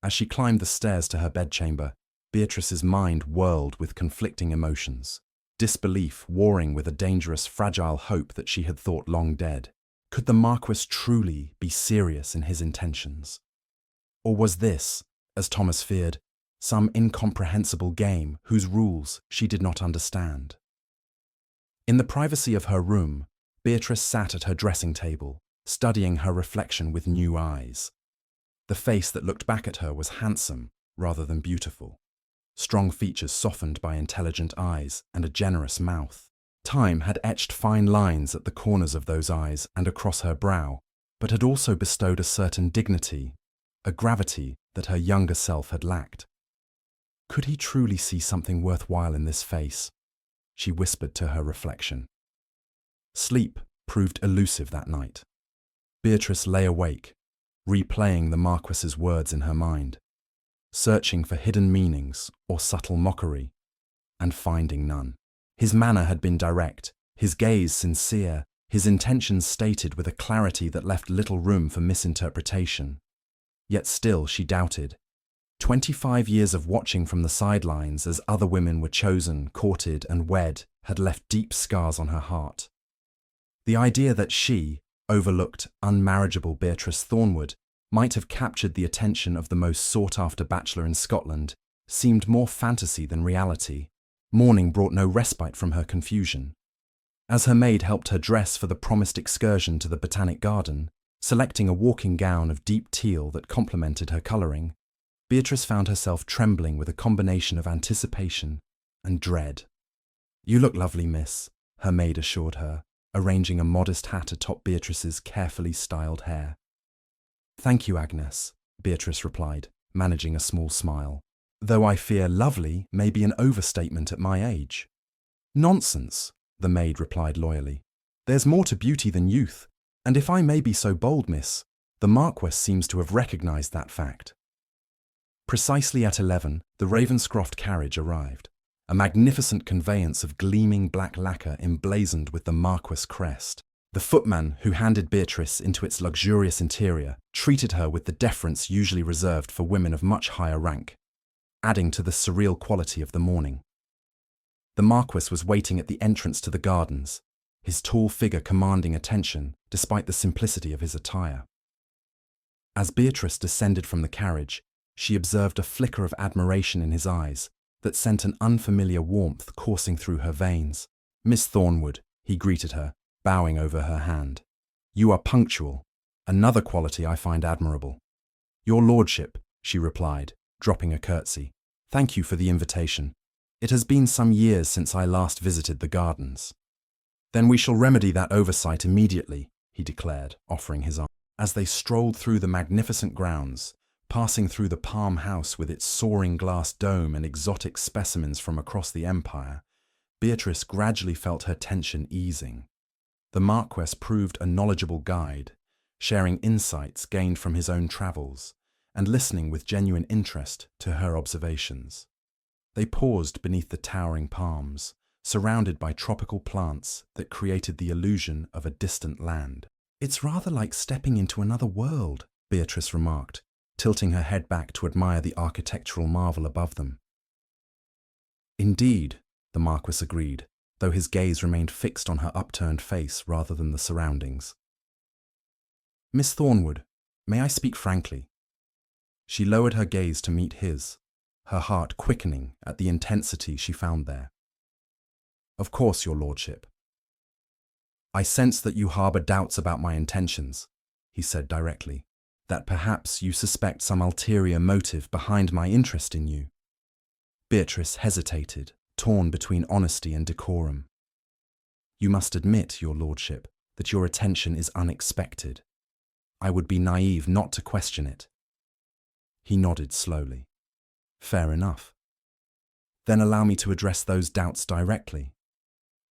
As she climbed the stairs to her bedchamber, Beatrice's mind whirled with conflicting emotions, disbelief warring with a dangerous, fragile hope that she had thought long dead. Could the Marquis truly be serious in his intentions? Or was this, as Thomas feared, some incomprehensible game whose rules she did not understand? In the privacy of her room, Beatrice sat at her dressing table, studying her reflection with new eyes. The face that looked back at her was handsome rather than beautiful, strong features softened by intelligent eyes and a generous mouth. Time had etched fine lines at the corners of those eyes and across her brow, but had also bestowed a certain dignity, a gravity that her younger self had lacked. Could he truly see something worthwhile in this face? She whispered to her reflection. Sleep proved elusive that night. Beatrice lay awake, replaying the Marquis's words in her mind, searching for hidden meanings or subtle mockery, and finding none. His manner had been direct, his gaze sincere, his intentions stated with a clarity that left little room for misinterpretation. Yet still she doubted. 25 years of watching from the sidelines as other women were chosen, courted, and wed had left deep scars on her heart. The idea that she, overlooked, unmarriageable Beatrice Thornwood, might have captured the attention of the most sought-after bachelor in Scotland seemed more fantasy than reality. Morning brought no respite from her confusion. As her maid helped her dress for the promised excursion to the Botanic Garden, selecting a walking gown of deep teal that complemented her colouring, Beatrice found herself trembling with a combination of anticipation and dread. "You look lovely, miss," her maid assured her, arranging a modest hat atop Beatrice's carefully styled hair. "Thank you, Agnes," Beatrice replied, managing a small smile, "though I fear lovely may be an overstatement at my age." "Nonsense," the maid replied loyally. "There's more to beauty than youth, and if I may be so bold, miss, the Marquess seems to have recognised that fact." Precisely at 11, the Ravenscroft carriage arrived, a magnificent conveyance of gleaming black lacquer emblazoned with the Marquess crest. The footman who handed Beatrice into its luxurious interior treated her with the deference usually reserved for women of much higher rank, adding to the surreal quality of the morning. The Marquess was waiting at the entrance to the gardens, his tall figure commanding attention despite the simplicity of his attire. As Beatrice descended from the carriage, she observed a flicker of admiration in his eyes that sent an unfamiliar warmth coursing through her veins. "Miss Thornwood," he greeted her, bowing over her hand. "You are punctual, another quality I find admirable." "Your lordship," she replied, dropping a curtsy. "Thank you for the invitation. It has been some years since I last visited the gardens." "Then we shall remedy that oversight immediately," he declared, offering his arm. As they strolled through the magnificent grounds, passing through the Palm House with its soaring glass dome and exotic specimens from across the empire, Beatrice gradually felt her tension easing. The Marquess proved a knowledgeable guide, sharing insights gained from his own travels and listening with genuine interest to her observations. They paused beneath the towering palms, surrounded by tropical plants that created the illusion of a distant land. "It's rather like stepping into another world," Beatrice remarked, tilting her head back to admire the architectural marvel above them. "Indeed," the Marquess agreed, though his gaze remained fixed on her upturned face rather than the surroundings. "Miss Thornwood, may I speak frankly?" She lowered her gaze to meet his, her heart quickening at the intensity she found there. "Of course, your lordship." "I sense that you harbour doubts about my intentions," he said directly, "that perhaps you suspect some ulterior motive behind my interest in you." Beatrice hesitated, torn between honesty and decorum. "You must admit, your lordship, that your attention is unexpected. I would be naive not to question it." He nodded slowly. "Fair enough. Then allow me to address those doubts directly.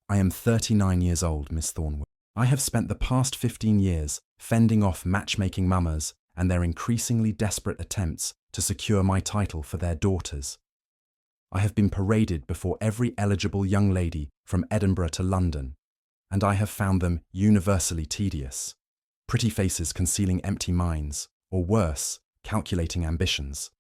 I am 39 years old, Miss Thornwood. I have spent the past 15 years fending off matchmaking mamas and their increasingly desperate attempts to secure my title for their daughters. I have been paraded before every eligible young lady from Edinburgh to London, and I have found them universally tedious. Pretty faces concealing empty minds, or worse, calculating ambitions."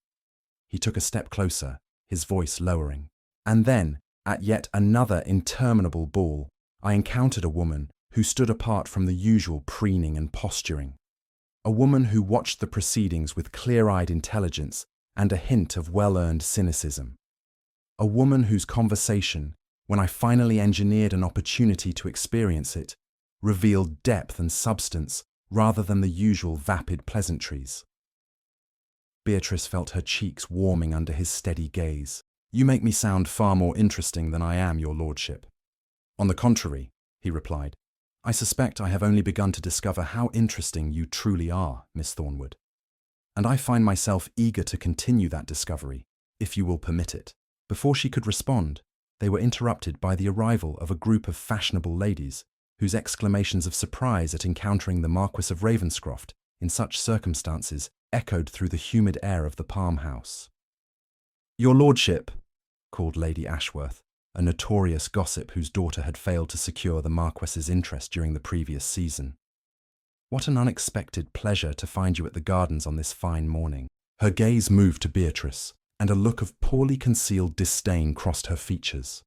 He took a step closer, his voice lowering. "And then, at yet another interminable ball, I encountered a woman who stood apart from the usual preening and posturing. A woman who watched the proceedings with clear-eyed intelligence and a hint of well-earned cynicism. A woman whose conversation, when I finally engineered an opportunity to experience it, revealed depth and substance rather than the usual vapid pleasantries." Beatrice felt her cheeks warming under his steady gaze. "You make me sound far more interesting than I am, your lordship." "On the contrary," he replied, "I suspect I have only begun to discover how interesting you truly are, Miss Thornwood. And I find myself eager to continue that discovery, if you will permit it." Before she could respond, they were interrupted by the arrival of a group of fashionable ladies, whose exclamations of surprise at encountering the Marquess of Ravenscroft in such circumstances echoed through the humid air of the Palm House. "Your lordship," called Lady Ashworth, a notorious gossip whose daughter had failed to secure the Marquess's interest during the previous season. "What an unexpected pleasure to find you at the gardens on this fine morning." Her gaze moved to Beatrice, and a look of poorly concealed disdain crossed her features.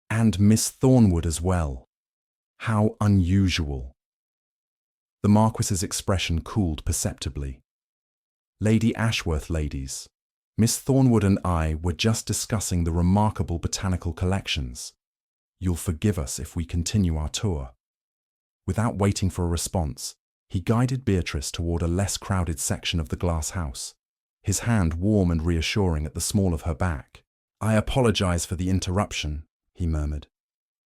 "And Miss Thornwood as well. How unusual." The Marquess's expression cooled perceptibly. "Lady Ashworth, ladies, Miss Thornwood and I were just discussing the remarkable botanical collections. You'll forgive us if we continue our tour." Without waiting for a response, he guided Beatrice toward a less crowded section of the glass house, his hand warm and reassuring at the small of her back. "I apologize for the interruption," he murmured.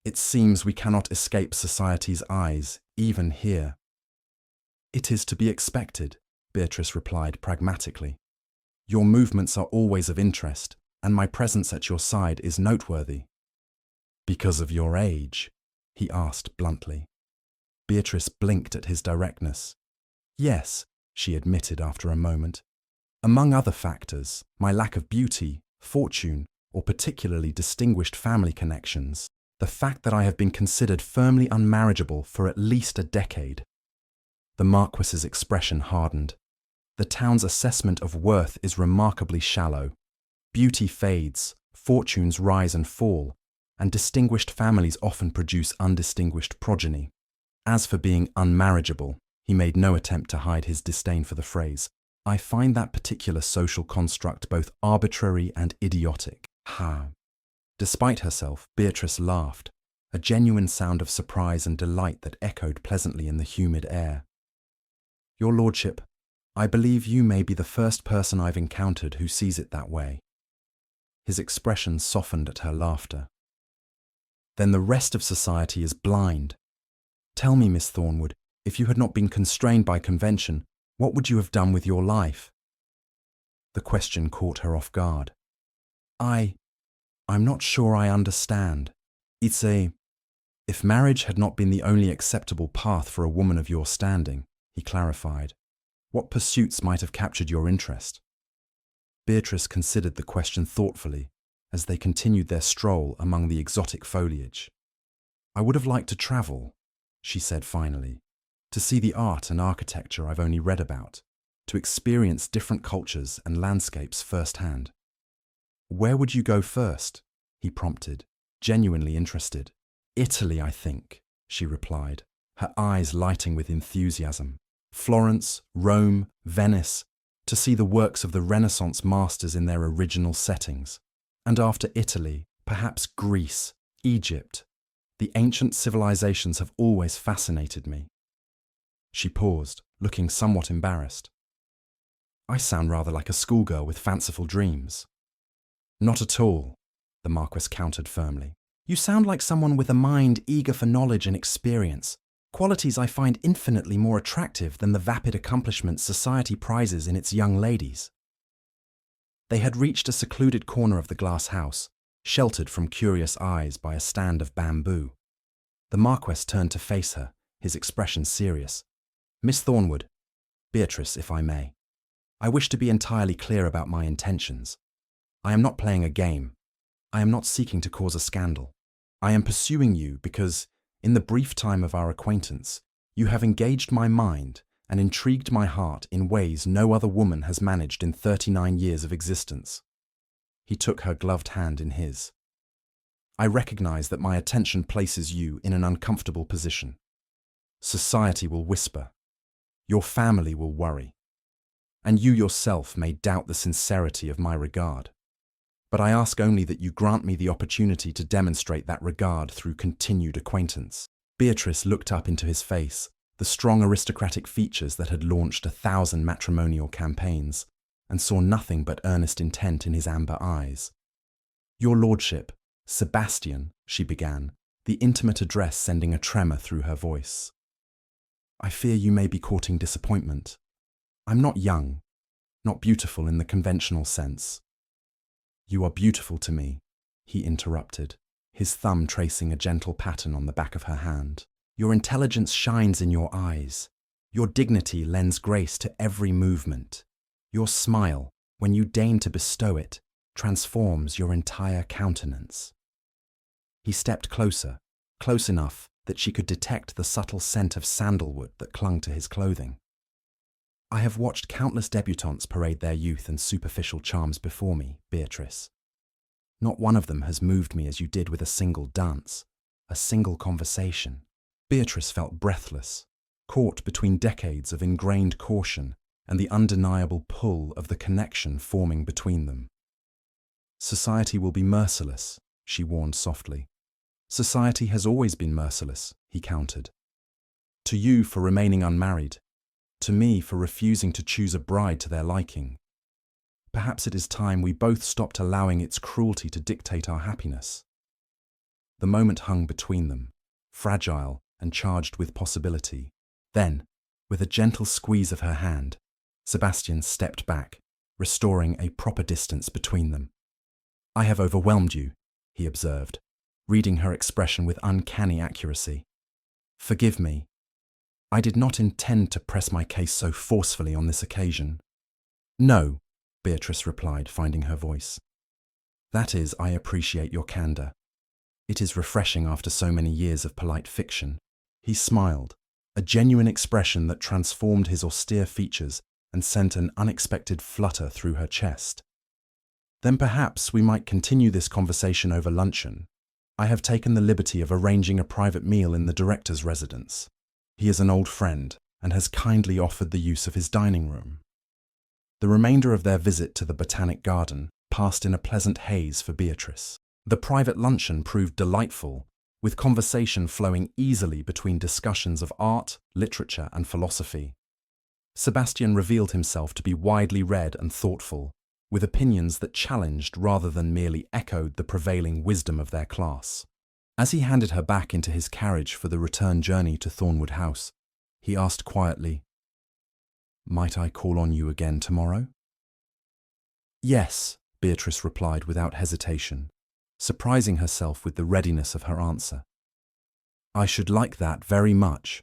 "It seems we cannot escape society's eyes, even here." "It is to be expected," Beatrice replied pragmatically. "Your movements are always of interest, and my presence at your side is noteworthy." "Because of your age," he asked bluntly. Beatrice blinked at his directness. Yes, she admitted after a moment. Among other factors, my lack of beauty, fortune, or particularly distinguished family connections, the fact that I have been considered firmly unmarriageable for at least a decade. The Marquess's expression hardened. The town's assessment of worth is remarkably shallow. Beauty fades, fortunes rise and fall, and distinguished families often produce undistinguished progeny. As for being unmarriageable, he made no attempt to hide his disdain for the phrase. I find that particular social construct both arbitrary and idiotic. Ha! Despite herself, Beatrice laughed, a genuine sound of surprise and delight that echoed pleasantly in the humid air. Your lordship, I believe you may be the first person I've encountered who sees it that way. His expression softened at her laughter. Then the rest of society is blind. Tell me, Miss Thornwood, if you had not been constrained by convention, what would you have done with your life? The question caught her off guard. I'm not sure I understand. If marriage had not been the only acceptable path for a woman of your standing, he clarified, what pursuits might have captured your interest? Beatrice considered the question thoughtfully as they continued their stroll among the exotic foliage. I would have liked to travel, she said finally, to see the art and architecture I've only read about, to experience different cultures and landscapes firsthand. Where would you go first? He prompted, genuinely interested. Italy, I think, she replied, her eyes lighting with enthusiasm. Florence, Rome, Venice, to see the works of the Renaissance masters in their original settings. And after Italy, perhaps Greece, Egypt. The ancient civilizations have always fascinated me. She paused, looking somewhat embarrassed. I sound rather like a schoolgirl with fanciful dreams. Not at all, the Marquess countered firmly. You sound like someone with a mind eager for knowledge and experience, qualities I find infinitely more attractive than the vapid accomplishments society prizes in its young ladies. They had reached a secluded corner of the glass house, sheltered from curious eyes by a stand of bamboo. The Marquess turned to face her, his expression serious. Miss Thornwood, Beatrice, if I may, I wish to be entirely clear about my intentions. I am not playing a game. I am not seeking to cause a scandal. I am pursuing you because, in the brief time of our acquaintance, you have engaged my mind and intrigued my heart in ways no other woman has managed in 39 years of existence. He took her gloved hand in his. I recognize that my attention places you in an uncomfortable position. Society will whisper. Your family will worry. And you yourself may doubt the sincerity of my regard. But I ask only that you grant me the opportunity to demonstrate that regard through continued acquaintance. Beatrice looked up into his face, the strong aristocratic features that had launched 1,000 matrimonial campaigns, and saw nothing but earnest intent in his amber eyes. Your lordship, Sebastian, she began, the intimate address sending a tremor through her voice. I fear you may be courting disappointment. I'm not young, not beautiful in the conventional sense. You are beautiful to me, he interrupted, his thumb tracing a gentle pattern on the back of her hand. Your intelligence shines in your eyes. Your dignity lends grace to every movement. Your smile, when you deign to bestow it, transforms your entire countenance. He stepped closer, close enough that she could detect the subtle scent of sandalwood that clung to his clothing. I have watched countless debutantes parade their youth and superficial charms before me, Beatrice. Not one of them has moved me as you did with a single dance, a single conversation. Beatrice felt breathless, caught between decades of ingrained caution and the undeniable pull of the connection forming between them. Society will be merciless, she warned softly. Society has always been merciless, he countered. To you for remaining unmarried, to me for refusing to choose a bride to their liking. Perhaps it is time we both stopped allowing its cruelty to dictate our happiness. The moment hung between them, fragile and charged with possibility. Then, with a gentle squeeze of her hand, Sebastian stepped back, restoring a proper distance between them. I have overwhelmed you, he observed, reading her expression with uncanny accuracy. "Forgive me. I did not intend to press my case so forcefully on this occasion." "No," Beatrice replied, finding her voice. "That is, I appreciate your candor. It is refreshing after so many years of polite fiction." He smiled, a genuine expression that transformed his austere features and sent an unexpected flutter through her chest. "Then perhaps we might continue this conversation over luncheon. I have taken the liberty of arranging a private meal in the director's residence. He is an old friend and has kindly offered the use of his dining room." The remainder of their visit to the Botanic Garden passed in a pleasant haze for Beatrice. The private luncheon proved delightful, with conversation flowing easily between discussions of art, literature, and philosophy. Sebastian revealed himself to be widely read and thoughtful, with opinions that challenged rather than merely echoed the prevailing wisdom of their class. As he handed her back into his carriage for the return journey to Thornwood House, he asked quietly, "Might I call on you again tomorrow?" "Yes," Beatrice replied without hesitation, surprising herself with the readiness of her answer. "I should like that very much."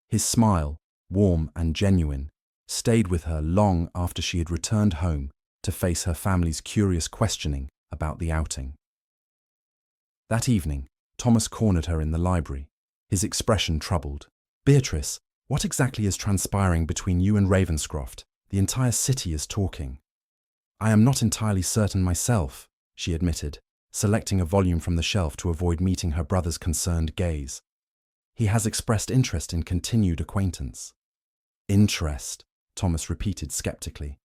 His smile, warm and genuine, stayed with her long after she had returned home to face her family's curious questioning about the outing. That evening, Thomas cornered her in the library, his expression troubled. "Beatrice, what exactly is transpiring between you and Ravenscroft? The entire city is talking." "I am not entirely certain myself," she admitted, selecting a volume from the shelf to avoid meeting her brother's concerned gaze. "He has expressed interest in continued acquaintance." "Interest," Thomas repeated skeptically.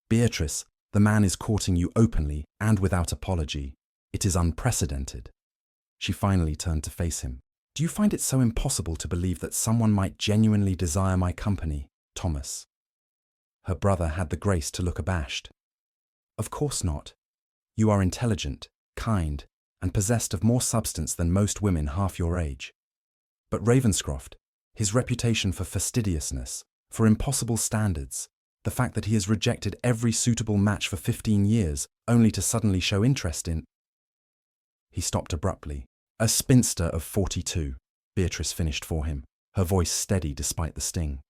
"Beatrice, the man is courting you openly and without apology. It is unprecedented." She finally turned to face him. "Do you find it so impossible to believe that someone might genuinely desire my company, Thomas?" Her brother had the grace to look abashed. "Of course not. You are intelligent, kind, and possessed of more substance than most women half your age. But Ravenscroft, his reputation for fastidiousness, for impossible standards, the fact that he has rejected every suitable match for 15 years only to suddenly show interest in—" He stopped abruptly. "A spinster of 42, Beatrice finished for him, her voice steady despite the sting.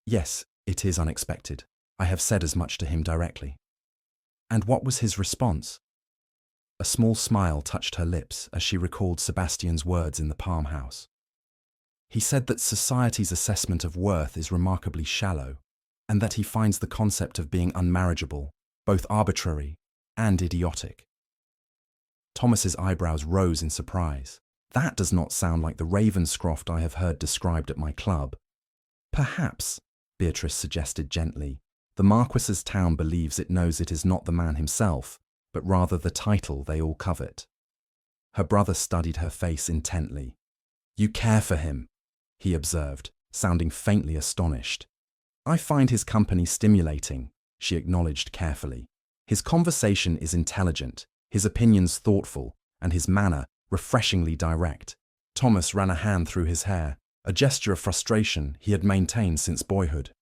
"Yes, it is unexpected. I have said as much to him directly." "And what was his response?" A small smile touched her lips as she recalled Sebastian's words in the Palm House. "He said that society's assessment of worth is remarkably shallow, and that he finds the concept of being unmarriageable both arbitrary and idiotic." Thomas's eyebrows rose in surprise. "That does not sound like the Ravenscroft I have heard described at my club." "Perhaps," Beatrice suggested gently, "the Marquess's town believes it knows it is not the man himself, but rather the title they all covet." Her brother studied her face intently. "You care for him," he observed, sounding faintly astonished. "I find his company stimulating," she acknowledged carefully. "His conversation is intelligent, his opinions thoughtful, and his manner refreshingly direct." Thomas ran a hand through his hair, a gesture of frustration he had maintained since boyhood.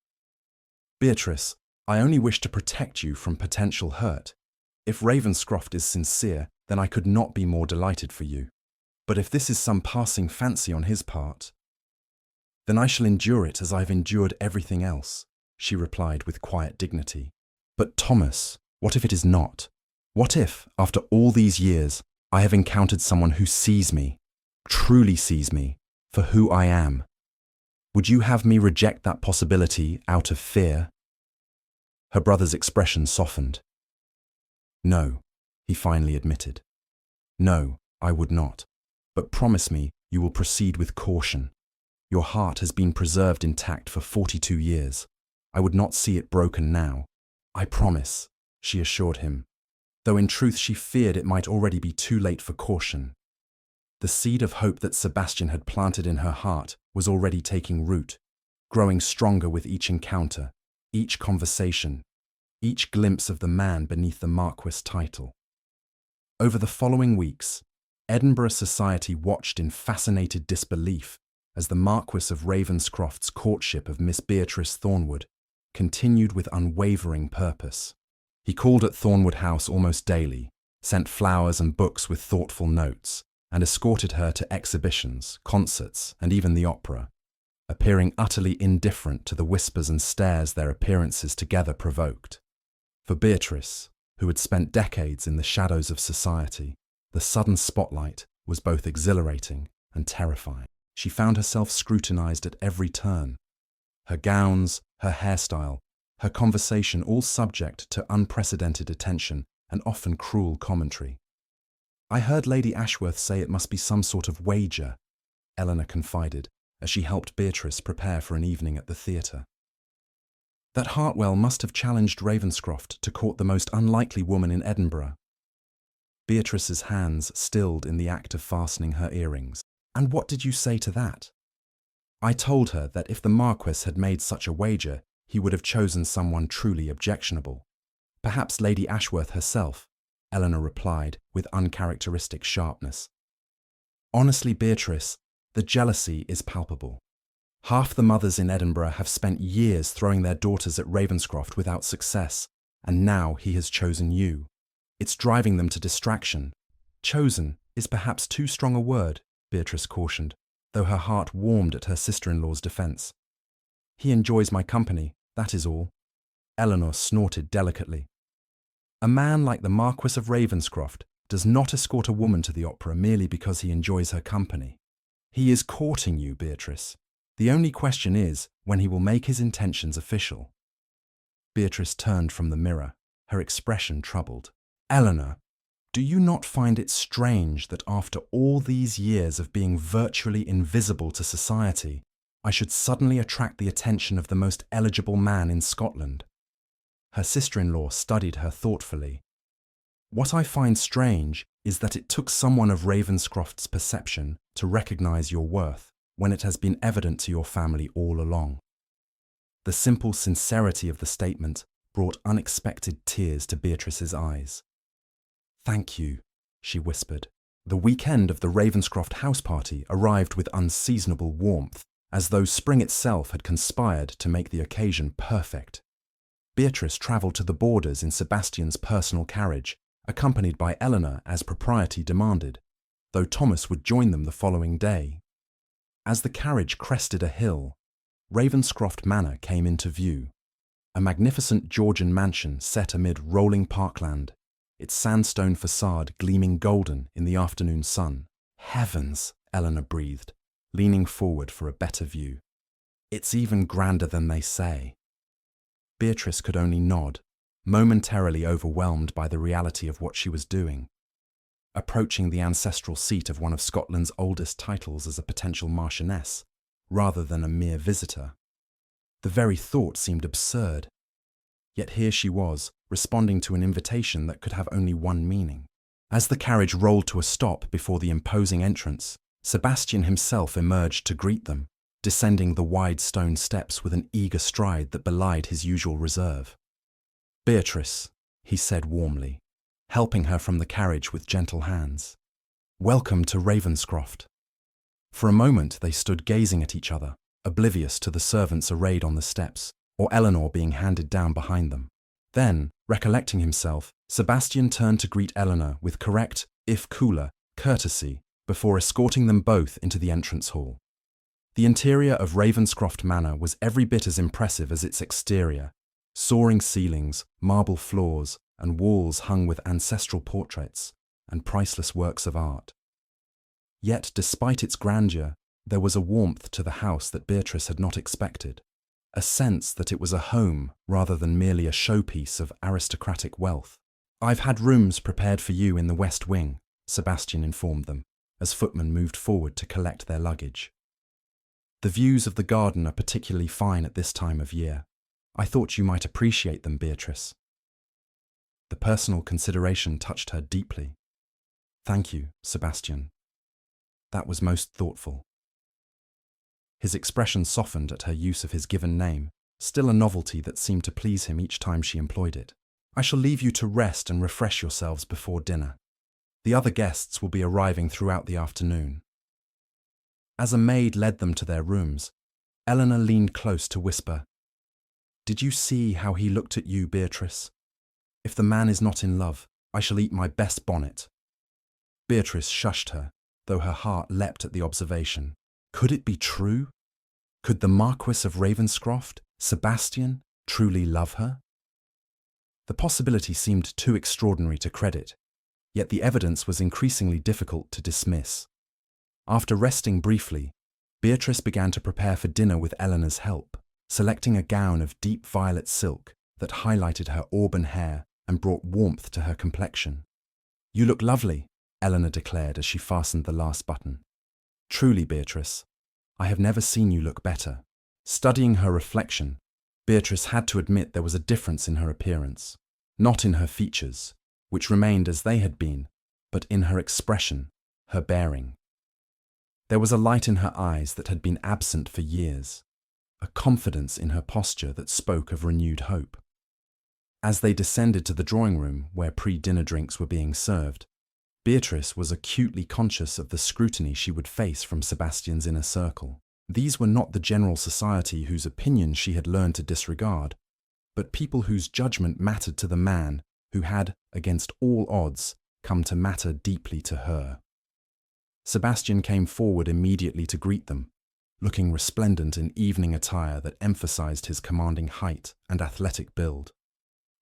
"Beatrice, I only wish to protect you from potential hurt. If Ravenscroft is sincere, then I could not be more delighted for you. But if this is some passing fancy on his part, then I shall endure it as I've endured everything else," she replied with quiet dignity. "But Thomas, what if it is not? What if, after all these years, I have encountered someone who sees me, truly sees me, for who I am? Would you have me reject that possibility out of fear?" Her brother's expression softened. "No," he finally admitted. "No, I would not. But promise me you will proceed with caution. Your heart has been preserved intact for 42 years. I would not see it broken now. I promise," she assured him, though in truth she feared it might already be too late for caution. The seed of hope that Sebastian had planted in her heart was already taking root, growing stronger with each encounter, each conversation, each glimpse of the man beneath the Marquess title. Over the following weeks, Edinburgh society watched in fascinated disbelief as the Marquess of Ravenscroft's courtship of Miss Beatrice Thornwood continued with unwavering purpose. He called at Thornwood House almost daily, sent flowers and books with thoughtful notes, and escorted her to exhibitions, concerts, and even the opera, appearing utterly indifferent to the whispers and stares their appearances together provoked. For Beatrice, who had spent decades in the shadows of society, the sudden spotlight was both exhilarating and terrifying. She found herself scrutinized at every turn. Her gowns, her hairstyle, her conversation all subject to unprecedented attention and often cruel commentary. "I heard Lady Ashworth say it must be some sort of wager," Eleanor confided as she helped Beatrice prepare for an evening at the theatre. "That Hartwell must have challenged Ravenscroft to court the most unlikely woman in Edinburgh." Beatrice's hands stilled in the act of fastening her earrings. "And what did you say to that?" "I told her that if the Marquess had made such a wager, he would have chosen someone truly objectionable. Perhaps Lady Ashworth herself," Eleanor replied with uncharacteristic sharpness. "Honestly, Beatrice, the jealousy is palpable. Half the mothers in Edinburgh have spent years throwing their daughters at Ravenscroft without success, and now he has chosen you. It's driving them to distraction." "Chosen is perhaps too strong a word," Beatrice cautioned, though her heart warmed at her sister-in-law's defence. "He enjoys my company, that is all." Eleanor snorted delicately. "A man like the Marquess of Ravenscroft does not escort a woman to the opera merely because he enjoys her company. He is courting you, Beatrice. The only question is when he will make his intentions official." Beatrice turned from the mirror, her expression troubled. "Eleanor, do you not find it strange that after all these years of being virtually invisible to society, I should suddenly attract the attention of the most eligible man in Scotland?" Her sister-in-law studied her thoughtfully. "What I find strange is that it took someone of Ravenscroft's perception to recognise your worth when it has been evident to your family all along." The simple sincerity of the statement brought unexpected tears to Beatrice's eyes. "Thank you," she whispered. The weekend of the Ravenscroft house party arrived with unseasonable warmth, as though spring itself had conspired to make the occasion perfect. Beatrice travelled to the Borders in Sebastian's personal carriage, accompanied by Eleanor as propriety demanded, though Thomas would join them the following day. As the carriage crested a hill, Ravenscroft Manor came into view, a magnificent Georgian mansion set amid rolling parkland, its sandstone facade gleaming golden in the afternoon sun. "Heavens," Eleanor breathed, leaning forward for a better view. "It's even grander than they say." Beatrice could only nod, momentarily overwhelmed by the reality of what she was doing. Approaching the ancestral seat of one of Scotland's oldest titles as a potential marchioness, rather than a mere visitor. The very thought seemed absurd. Yet here she was, responding to an invitation that could have only one meaning. As the carriage rolled to a stop before the imposing entrance, Sebastian himself emerged to greet them, descending the wide stone steps with an eager stride that belied his usual reserve. "Beatrice," he said warmly, helping her from the carriage with gentle hands. "Welcome to Ravenscroft." For a moment they stood gazing at each other, oblivious to the servants arrayed on the steps, or Eleanor being handed down behind them. Then, recollecting himself, Sebastian turned to greet Eleanor with correct, if cooler, courtesy, before escorting them both into the entrance hall. The interior of Ravenscroft Manor was every bit as impressive as its exterior: soaring ceilings, marble floors, and walls hung with ancestral portraits and priceless works of art. Yet, despite its grandeur, there was a warmth to the house that Beatrice had not expected, a sense that it was a home rather than merely a showpiece of aristocratic wealth. "I've had rooms prepared for you in the West Wing," Sebastian informed them, as footmen moved forward to collect their luggage. "The views of the garden are particularly fine at this time of year. I thought you might appreciate them, Beatrice." The personal consideration touched her deeply. "Thank you, Sebastian. That was most thoughtful." His expression softened at her use of his given name, still a novelty that seemed to please him each time she employed it. "I shall leave you to rest and refresh yourselves before dinner. The other guests will be arriving throughout the afternoon." As a maid led them to their rooms, Eleanor leaned close to whisper, "Did you see how he looked at you, Beatrice? If the man is not in love, I shall eat my best bonnet." Beatrice shushed her, though her heart leapt at the observation. Could it be true? Could the Marquess of Ravenscroft, Sebastian, truly love her? The possibility seemed too extraordinary to credit, yet the evidence was increasingly difficult to dismiss. After resting briefly, Beatrice began to prepare for dinner with Eleanor's help, selecting a gown of deep violet silk that highlighted her auburn hair and brought warmth to her complexion. "You look lovely," Eleanor declared as she fastened the last button. "Truly, Beatrice, I have never seen you look better." Studying her reflection, Beatrice had to admit there was a difference in her appearance, not in her features, which remained as they had been, but in her expression, her bearing. There was a light in her eyes that had been absent for years, a confidence in her posture that spoke of renewed hope. As they descended to the drawing room where pre-dinner drinks were being served, Beatrice was acutely conscious of the scrutiny she would face from Sebastian's inner circle. These were not the general society whose opinions she had learned to disregard, but people whose judgment mattered to the man who had, against all odds, come to matter deeply to her. Sebastian came forward immediately to greet them, looking resplendent in evening attire that emphasized his commanding height and athletic build.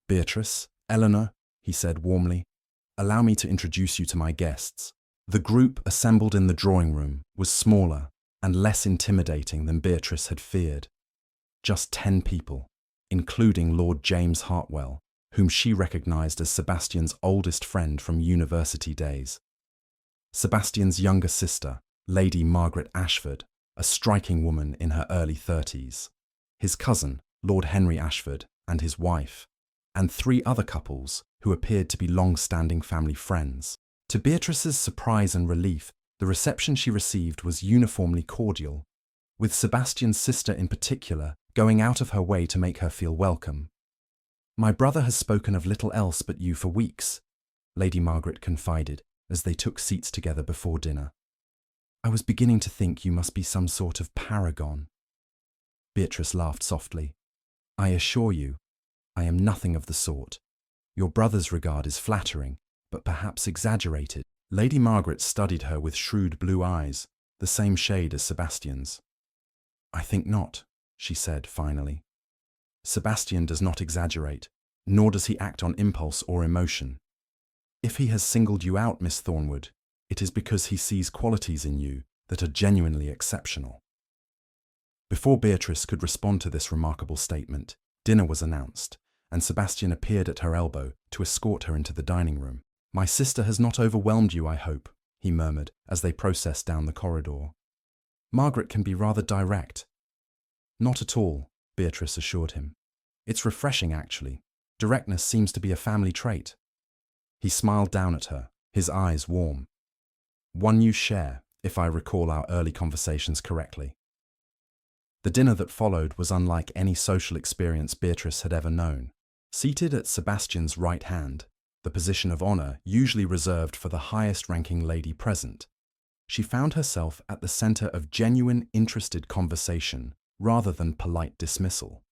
"Beatrice, Eleanor," he said warmly, "allow me to introduce you to my guests." The group assembled in the drawing room was smaller and less intimidating than Beatrice had feared. Just 10 people, including Lord James Hartwell, whom she recognized as Sebastian's oldest friend from university days. Sebastian's younger sister, Lady Margaret Ashford, a striking woman in her early 30s. His cousin, Lord Henry Ashford, and his wife, and 3 other couples who appeared to be long-standing family friends. To Beatrice's surprise and relief, the reception she received was uniformly cordial, with Sebastian's sister in particular going out of her way to make her feel welcome. "My brother has spoken of little else but you for weeks," Lady Margaret confided as they took seats together before dinner. "I was beginning to think you must be some sort of paragon." Beatrice laughed softly. "I assure you, I am nothing of the sort. Your brother's regard is flattering, but perhaps exaggerated." Lady Margaret studied her with shrewd blue eyes, the same shade as Sebastian's. "I think not," she said finally. "Sebastian does not exaggerate, nor does he act on impulse or emotion. If he has singled you out, Miss Thornwood, it is because he sees qualities in you that are genuinely exceptional." Before Beatrice could respond to this remarkable statement, dinner was announced, and Sebastian appeared at her elbow to escort her into the dining room. "My sister has not overwhelmed you, I hope," he murmured as they processed down the corridor. "Margaret can be rather direct." "Not at all," Beatrice assured him. "It's refreshing, actually. Directness seems to be a family trait." He smiled down at her, his eyes warm. "One you share, if I recall our early conversations correctly." The dinner that followed was unlike any social experience Beatrice had ever known. Seated at Sebastian's right hand, the position of honor usually reserved for the highest-ranking lady present, she found herself at the center of genuine, interested conversation rather than polite dismissal.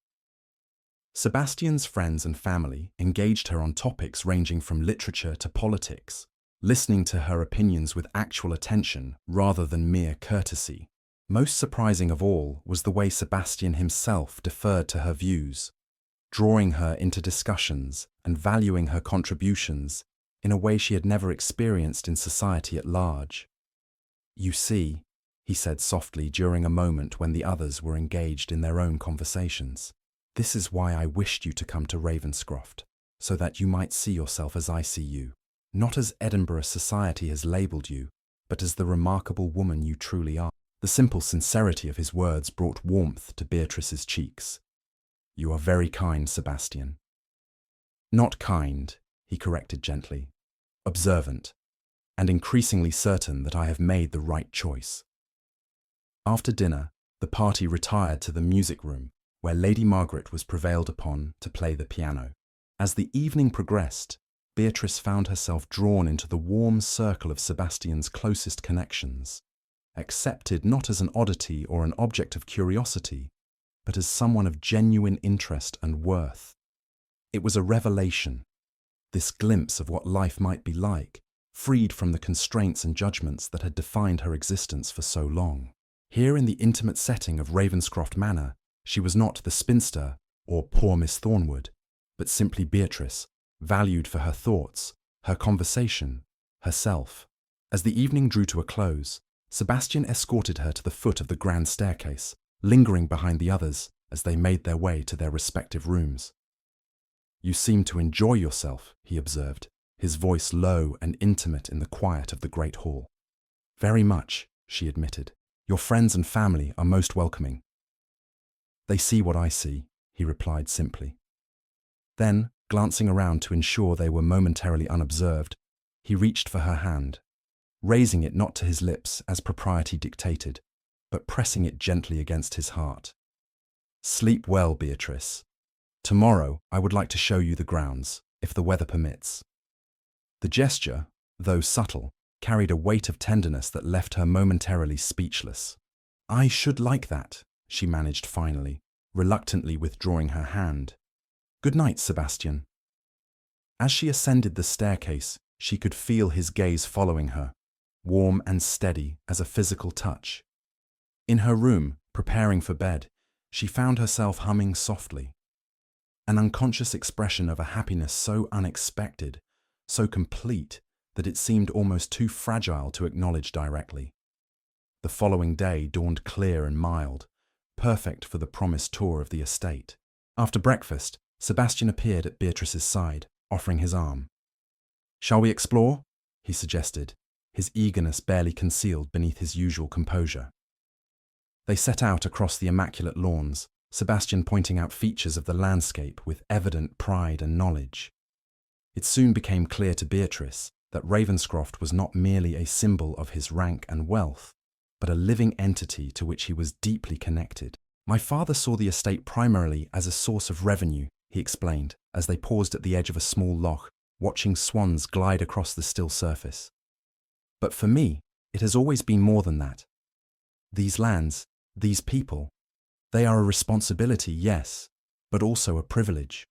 Sebastian's friends and family engaged her on topics ranging from literature to politics, listening to her opinions with actual attention rather than mere courtesy. Most surprising of all was the way Sebastian himself deferred to her views, drawing her into discussions and valuing her contributions in a way she had never experienced in society at large. "You see," he said softly during a moment when the others were engaged in their own conversations, "this is why I wished you to come to Ravenscroft, so that you might see yourself as I see you, not as Edinburgh society has labelled you, but as the remarkable woman you truly are." The simple sincerity of his words brought warmth to Beatrice's cheeks. "You are very kind, Sebastian." "Not kind," he corrected gently, "observant, and increasingly certain that I have made the right choice." After dinner, the party retired to the music room, where Lady Margaret was prevailed upon to play the piano. As the evening progressed, Beatrice found herself drawn into the warm circle of Sebastian's closest connections, accepted not as an oddity or an object of curiosity, but as someone of genuine interest and worth. It was a revelation. this glimpse of what life might be like, freed from the constraints and judgments that had defined her existence for so long. Here in the intimate setting of Ravenscroft Manor, she was not the spinster or poor Miss Thornwood, but simply Beatrice, valued for her thoughts, her conversation, herself. As the evening drew to a close, Sebastian escorted her to the foot of the grand staircase, lingering behind the others as they made their way to their respective rooms. "You seem to enjoy yourself," he observed, his voice low and intimate in the quiet of the great hall. "Very much," she admitted. "Your friends and family are most welcoming." "They see what I see," he replied simply. Then, glancing around to ensure they were momentarily unobserved, he reached for her hand, raising it not to his lips as propriety dictated, but pressing it gently against his heart. "Sleep well, Beatrice. Tomorrow I would like to show you the grounds, if the weather permits." The gesture, though subtle, carried a weight of tenderness that left her momentarily speechless. "I should like that," she managed finally, reluctantly withdrawing her hand. "Good night, Sebastian." As she ascended the staircase, she could feel his gaze following her, warm and steady as a physical touch. In her room, preparing for bed, she found herself humming softly, an unconscious expression of a happiness so unexpected, so complete, that it seemed almost too fragile to acknowledge directly. The following day dawned clear and mild, perfect for the promised tour of the estate. After breakfast, Sebastian appeared at Beatrice's side, offering his arm. "Shall we explore?" he suggested, his eagerness barely concealed beneath his usual composure. They set out across the immaculate lawns, Sebastian pointing out features of the landscape with evident pride and knowledge. It soon became clear to Beatrice that Ravenscroft was not merely a symbol of his rank and wealth, but a living entity to which he was deeply connected. "My father saw the estate primarily as a source of revenue," he explained, as they paused at the edge of a small loch, watching swans glide across the still surface. "But for me, it has always been more than that. These lands, these people, they are a responsibility, yes, but also a privilege.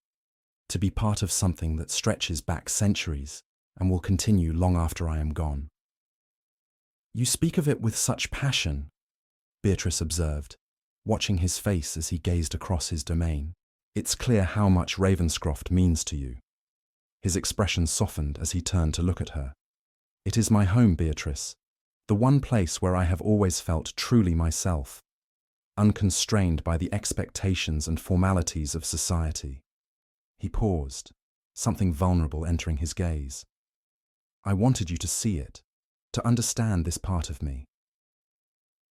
To be part of something that stretches back centuries and will continue long after I am gone." "You speak of it with such passion," Beatrice observed, watching his face as he gazed across his domain. "It's clear how much Ravenscroft means to you." His expression softened as he turned to look at her. "It is my home, Beatrice, the one place where I have always felt truly myself, unconstrained by the expectations and formalities of society." He paused, something vulnerable entering his gaze. "I wanted you to see it, to understand this part of me."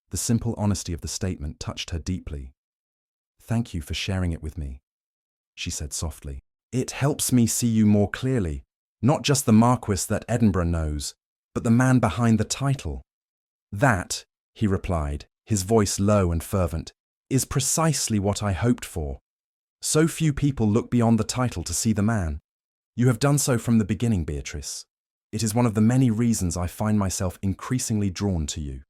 The simple honesty of the statement touched her deeply. "Thank you for sharing it with me," she said softly. "It helps me see you more clearly, not just the Marquess that Edinburgh knows, but the man behind the title." "That," he replied, his voice low and fervent, "is precisely what I hoped for. So few people look beyond the title to see the man. You have done so from the beginning, Beatrice. It is one of the many reasons I find myself increasingly drawn to you."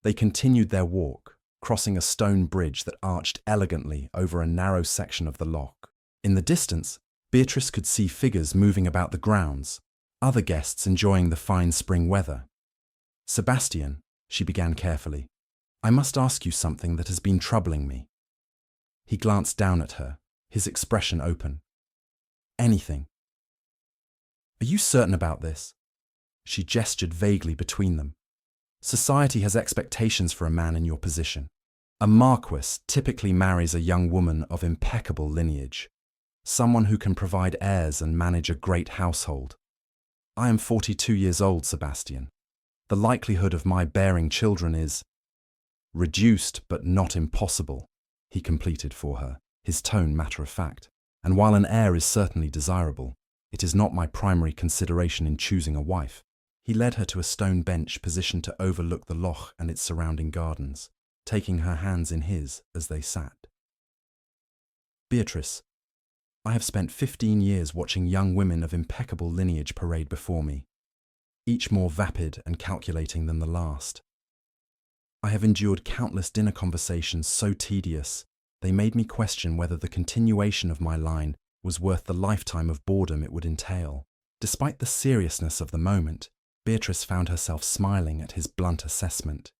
They continued their walk, crossing a stone bridge that arched elegantly over a narrow section of the loch. In the distance, Beatrice could see figures moving about the grounds, other guests enjoying the fine spring weather. "Sebastian," she began carefully, "I must ask you something that has been troubling me." He glanced down at her, his expression open. "Anything." "Are you certain about this?" She gestured vaguely between them. "Society has expectations for a man in your position. A marquess typically marries a young woman of impeccable lineage, someone who can provide heirs and manage a great household. I am 42 years old, Sebastian. The likelihood of my bearing children is reduced but not impossible," he completed for her, his tone matter-of-fact. "And while an heir is certainly desirable, it is not my primary consideration in choosing a wife." He led her to a stone bench positioned to overlook the loch and its surrounding gardens, taking her hands in his as they sat. "Beatrice, I have spent 15 years watching young women of impeccable lineage parade before me, each more vapid and calculating than the last. I have endured countless dinner conversations so tedious they made me question whether the continuation of my line was worth the lifetime of boredom it would entail. Despite the seriousness of the moment, Beatrice found herself smiling at his blunt assessment.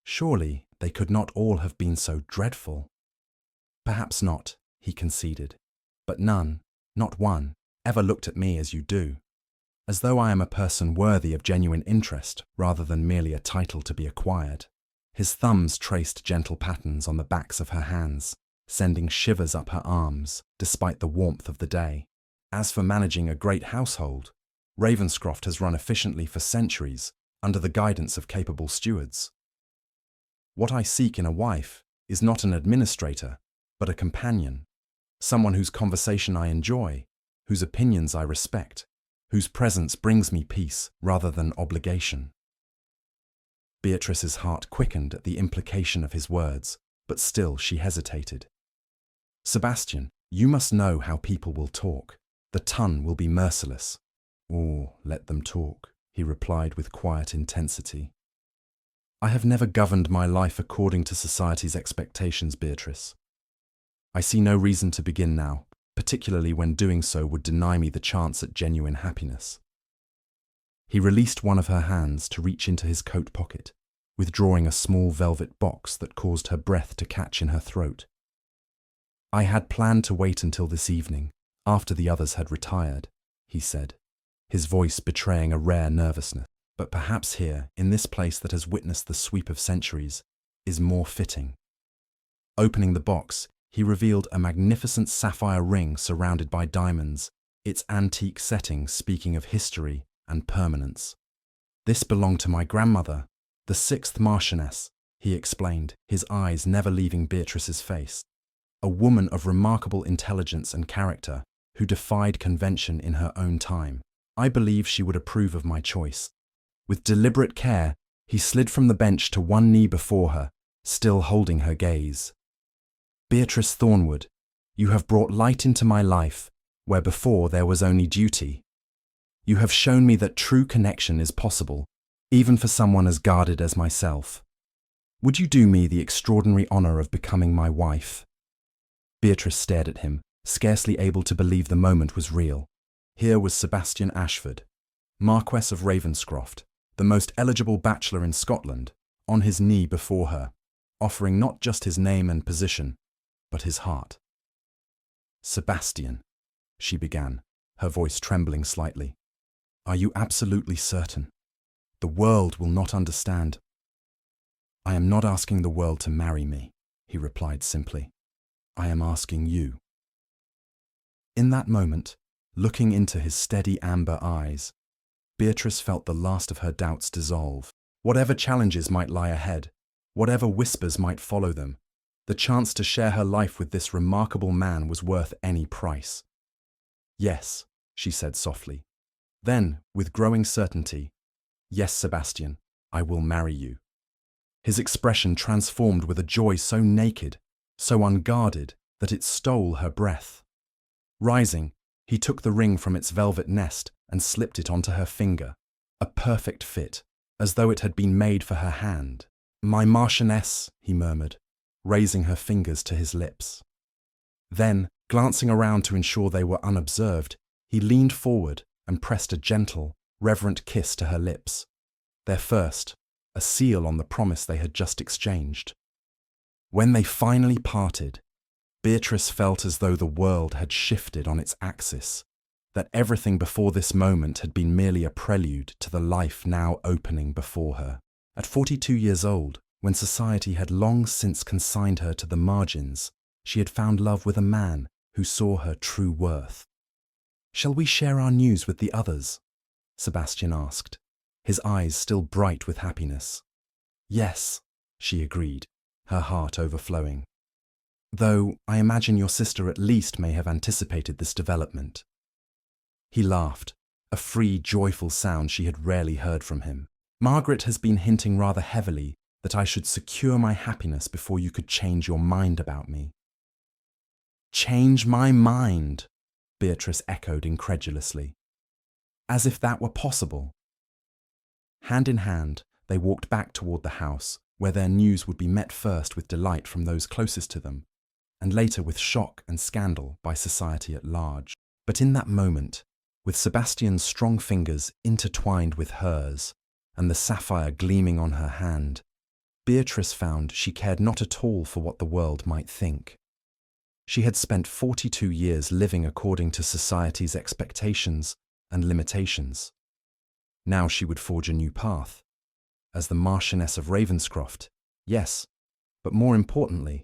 Surely they could not all have been so dreadful. Perhaps not, he conceded, but none, not one, ever looked at me as you do, as though I am a person worthy of genuine interest rather than merely a title to be acquired. His thumbs traced gentle patterns on the backs of her hands, sending shivers up her arms despite the warmth of the day. As for managing a great household, Ravenscroft has run efficiently for centuries under the guidance of capable stewards. What I seek in a wife is not an administrator, but a companion, someone whose conversation I enjoy, whose opinions I respect, whose presence brings me peace rather than obligation. Beatrice's heart quickened at the implication of his words, but still she hesitated. Sebastian, you must know how people will talk. The tongue will be merciless. Oh, let them talk, he replied with quiet intensity. I have never governed my life according to society's expectations, Beatrice. I see no reason to begin now, particularly when doing so would deny me the chance at genuine happiness. He released one of her hands to reach into his coat pocket, withdrawing a small velvet box that caused her breath to catch in her throat. I had planned to wait until this evening, after the others had retired, he said, his voice betraying a rare nervousness. But perhaps here, in this place that has witnessed the sweep of centuries, is more fitting. Opening the box, he revealed a magnificent sapphire ring surrounded by diamonds, its antique setting speaking of history and permanence. This belonged to my grandmother, the 6th Marchioness, he explained, his eyes never leaving Beatrice's face. A woman of remarkable intelligence and character, who defied convention in her own time. I believe she would approve of my choice. With deliberate care, he slid from the bench to one knee before her, still holding her gaze. Beatrice Thornwood, you have brought light into my life, where before there was only duty. You have shown me that true connection is possible, even for someone as guarded as myself. Would you do me the extraordinary honour of becoming my wife? Beatrice stared at him, scarcely able to believe the moment was real. Here was Sebastian Ashford, Marquess of Ravenscroft, the most eligible bachelor in Scotland, on his knee before her, offering not just his name and position, but his heart. Sebastian, she began, her voice trembling slightly. Are you absolutely certain? The world will not understand. I am not asking the world to marry me, he replied simply. I am asking you. In that moment, looking into his steady amber eyes, Beatrice felt the last of her doubts dissolve. Whatever challenges might lie ahead, whatever whispers might follow them, the chance to share her life with this remarkable man was worth any price. Yes, she said softly. Then, with growing certainty, yes, Sebastian, I will marry you. His expression transformed with a joy so naked, so unguarded, that it stole her breath. Rising, he took the ring from its velvet nest and slipped it onto her finger, a perfect fit, as though it had been made for her hand. My Marchioness, he murmured, raising her fingers to his lips. Then, glancing around to ensure they were unobserved, he leaned forward and pressed a gentle, reverent kiss to her lips, their first, a seal on the promise they had just exchanged. When they finally parted, Beatrice felt as though the world had shifted on its axis, that everything before this moment had been merely a prelude to the life now opening before her. At 42 years old, when society had long since consigned her to the margins, she had found love with a man who saw her true worth. Shall we share our news with the others? Sebastian asked, his eyes still bright with happiness. Yes, she agreed, her heart overflowing. Though I imagine your sister at least may have anticipated this development. He laughed, a free, joyful sound she had rarely heard from him. Margaret has been hinting rather heavily that I should secure my happiness before you could change your mind about me. Change my mind, Beatrice echoed incredulously. As if that were possible. Hand in hand, they walked back toward the house, where their news would be met first with delight from those closest to them, and later with shock and scandal by society at large. But in that moment, with Sebastian's strong fingers intertwined with hers and the sapphire gleaming on her hand, Beatrice found she cared not at all for what the world might think. She had spent 42 years living according to society's expectations and limitations. Now she would forge a new path. As the Marquess of Ravenscroft, yes, but more importantly,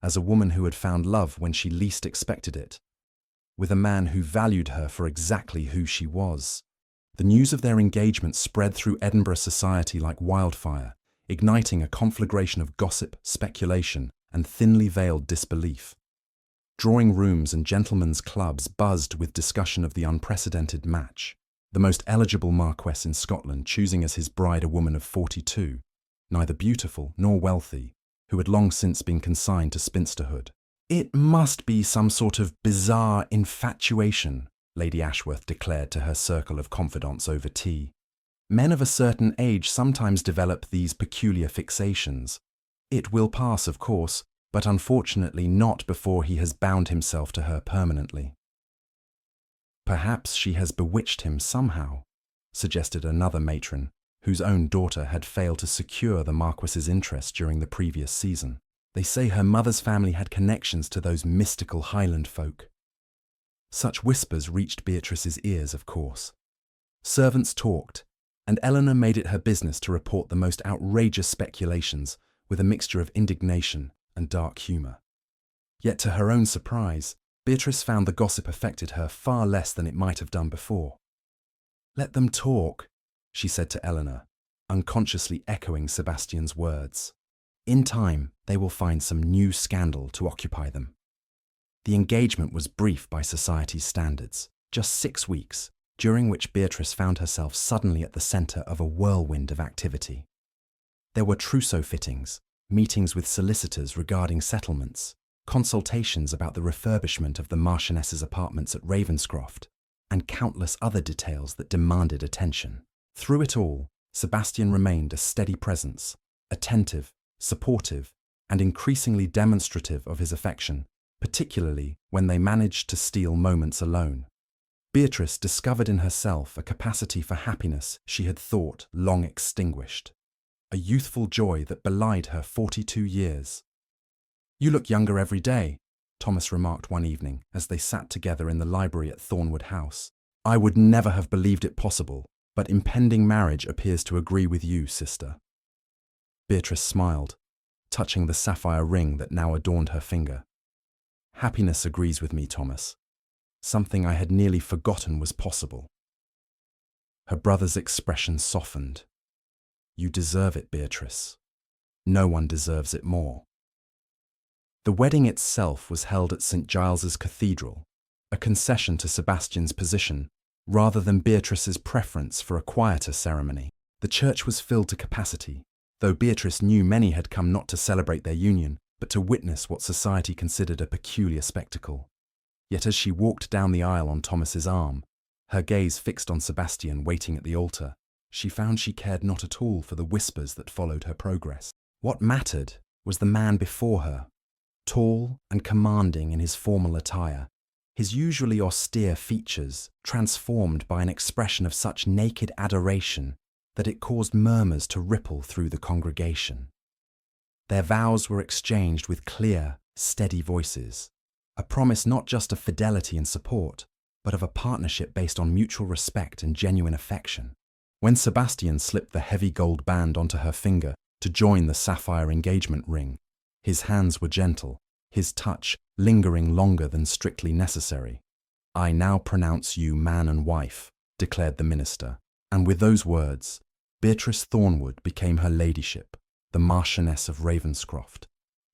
as a woman who had found love when she least expected it, with a man who valued her for exactly who she was. The news of their engagement spread through Edinburgh society like wildfire, igniting a conflagration of gossip, speculation, and thinly veiled disbelief. Drawing rooms and gentlemen's clubs buzzed with discussion of the unprecedented match, the most eligible Marquess in Scotland choosing as his bride a woman of 42, neither beautiful nor wealthy, who had long since been consigned to spinsterhood. "It must be some sort of bizarre infatuation," Lady Ashworth declared to her circle of confidants over tea. "Men of a certain age sometimes develop these peculiar fixations. It will pass, of course, but unfortunately not before he has bound himself to her permanently." "Perhaps she has bewitched him somehow," suggested another matron, whose own daughter had failed to secure the Marquess's interest during the previous season. "They say her mother's family had connections to those mystical Highland folk." Such whispers reached Beatrice's ears, of course. Servants talked, and Eleanor made it her business to report the most outrageous speculations with a mixture of indignation and dark humour. Yet to her own surprise, Beatrice found the gossip affected her far less than it might have done before. "Let them talk," she said to Eleanor, unconsciously echoing Sebastian's words. "In time, they will find some new scandal to occupy them." The engagement was brief by society's standards, just 6 weeks, during which Beatrice found herself suddenly at the centre of a whirlwind of activity. There were trousseau fittings, meetings with solicitors regarding settlements, consultations about the refurbishment of the Marchioness's apartments at Ravenscroft, and countless other details that demanded attention. Through it all, Sebastian remained a steady presence, attentive, supportive, and increasingly demonstrative of his affection, particularly when they managed to steal moments alone. Beatrice discovered in herself a capacity for happiness she had thought long extinguished, a youthful joy that belied her 42 years. "You look younger every day," Thomas remarked one evening as they sat together in the library at Thornwood House. "I would never have believed it possible, but impending marriage appears to agree with you, sister." Beatrice smiled, touching the sapphire ring that now adorned her finger. "Happiness agrees with me, Thomas. Something I had nearly forgotten was possible." Her brother's expression softened. "You deserve it, Beatrice. No one deserves it more." The wedding itself was held at St. Giles's Cathedral, a concession to Sebastian's position, rather than Beatrice's preference for a quieter ceremony. The church was filled to capacity, though Beatrice knew many had come not to celebrate their union, but to witness what society considered a peculiar spectacle. Yet as she walked down the aisle on Thomas's arm, her gaze fixed on Sebastian waiting at the altar, she found she cared not at all for the whispers that followed her progress. What mattered was the man before her, tall and commanding in his formal attire, his usually austere features transformed by an expression of such naked adoration that it caused murmurs to ripple through the congregation. Their vows were exchanged with clear, steady voices, a promise not just of fidelity and support, but of a partnership based on mutual respect and genuine affection. When Sebastian slipped the heavy gold band onto her finger to join the sapphire engagement ring, his hands were gentle, his touch lingering longer than strictly necessary. "I now pronounce you man and wife," declared the minister, and with those words, Beatrice Thornwood became her ladyship, the Marchioness of Ravenscroft,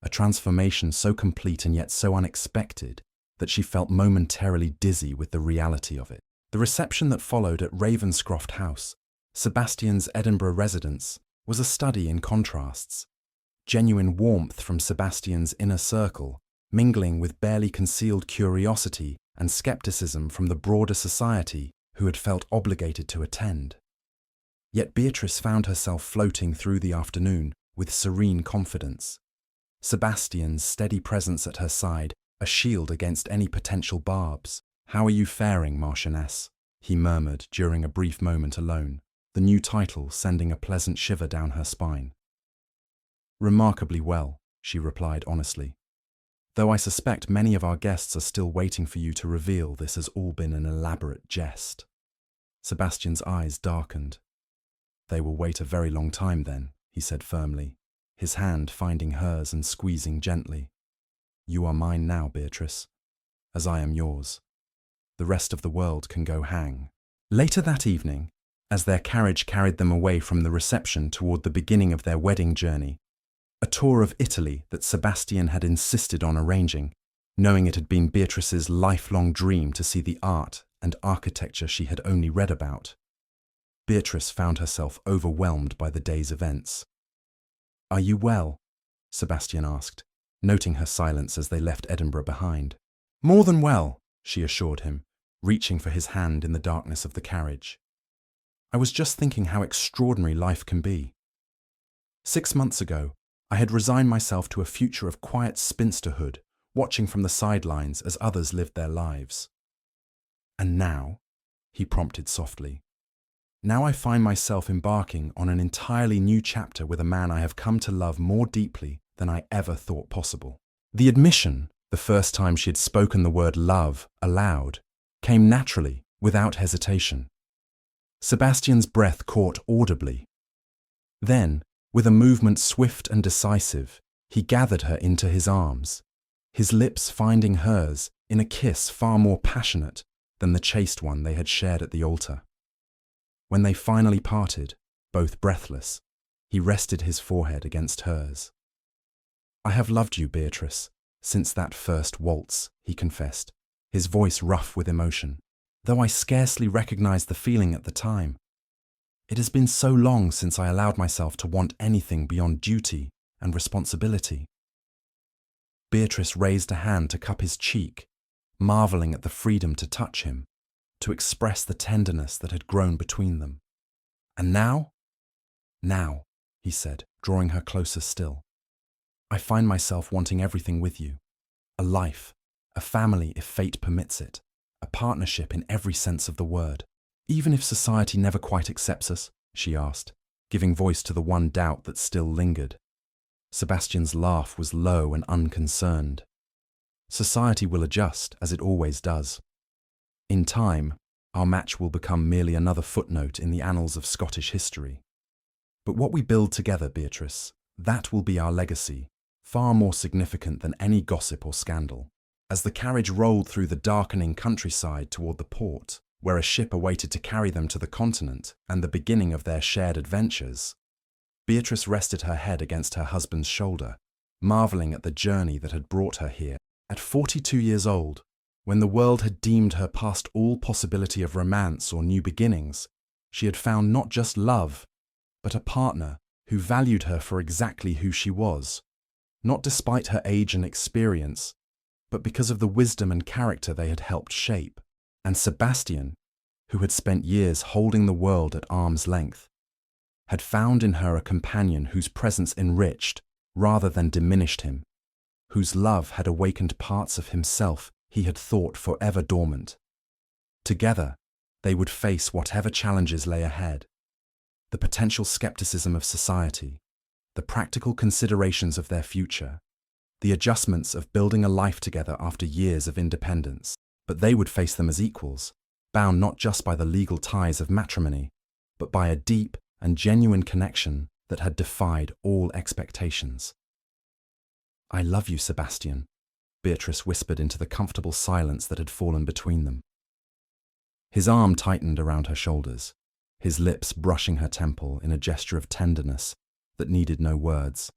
a transformation so complete and yet so unexpected that she felt momentarily dizzy with the reality of it. The reception that followed at Ravenscroft House, Sebastian's Edinburgh residence, was a study in contrasts. Genuine warmth from Sebastian's inner circle, mingling with barely concealed curiosity and skepticism from the broader society who had felt obligated to attend. Yet Beatrice found herself floating through the afternoon with serene confidence. Sebastian's steady presence at her side, a shield against any potential barbs. "How are you faring, Marchioness?" he murmured during a brief moment alone, the new title sending a pleasant shiver down her spine. "Remarkably well," she replied honestly. "Though I suspect many of our guests are still waiting for you to reveal this has all been an elaborate jest." Sebastian's eyes darkened. "They will wait a very long time then," he said firmly, his hand finding hers and squeezing gently. "You are mine now, Beatrice, as I am yours. The rest of the world can go hang." Later that evening, as their carriage carried them away from the reception toward the beginning of their wedding journey, a tour of Italy that Sebastian had insisted on arranging, knowing it had been Beatrice's lifelong dream to see the art and architecture she had only read about, Beatrice found herself overwhelmed by the day's events. "Are you well?" Sebastian asked, noting her silence as they left Edinburgh behind. "More than well," she assured him, reaching for his hand in the darkness of the carriage. "I was just thinking how extraordinary life can be. 6 months ago, I had resigned myself to a future of quiet spinsterhood, watching from the sidelines as others lived their lives. And now," he prompted softly, "now I find myself embarking on an entirely new chapter with a man I have come to love more deeply than I ever thought possible." The admission, the first time she had spoken the word love aloud, came naturally, without hesitation. Sebastian's breath caught audibly. Then, with a movement swift and decisive, he gathered her into his arms, his lips finding hers in a kiss far more passionate than the chaste one they had shared at the altar. When they finally parted, both breathless, he rested his forehead against hers. "I have loved you, Beatrice, since that first waltz," he confessed, his voice rough with emotion, "though I scarcely recognized the feeling at the time. It has been so long since I allowed myself to want anything beyond duty and responsibility." Beatrice raised a hand to cup his cheek, marveling at the freedom to touch him, to express the tenderness that had grown between them. "And now?" "Now," he said, drawing her closer still. "I find myself wanting everything with you. A life, a family if fate permits it, a partnership in every sense of the word. Even if society never quite accepts us?" she asked, giving voice to the one doubt that still lingered. Sebastian's laugh was low and unconcerned. "Society will adjust, as it always does. In time, our match will become merely another footnote in the annals of Scottish history. But what we build together, Beatrice, that will be our legacy, far more significant than any gossip or scandal." As the carriage rolled through the darkening countryside toward the port, where a ship awaited to carry them to the continent and the beginning of their shared adventures, Beatrice rested her head against her husband's shoulder, marveling at the journey that had brought her here. At 42 years old, when the world had deemed her past all possibility of romance or new beginnings, she had found not just love, but a partner who valued her for exactly who she was, not despite her age and experience, but because of the wisdom and character they had helped shape. And Sebastian, who had spent years holding the world at arm's length, had found in her a companion whose presence enriched rather than diminished him, whose love had awakened parts of himself he had thought forever dormant. Together, they would face whatever challenges lay ahead: the potential skepticism of society, the practical considerations of their future, the adjustments of building a life together after years of independence. But they would face them as equals, bound not just by the legal ties of matrimony, but by a deep and genuine connection that had defied all expectations. "I love you, Sebastian," Beatrice whispered into the comfortable silence that had fallen between them. His arm tightened around her shoulders, his lips brushing her temple in a gesture of tenderness that needed no words.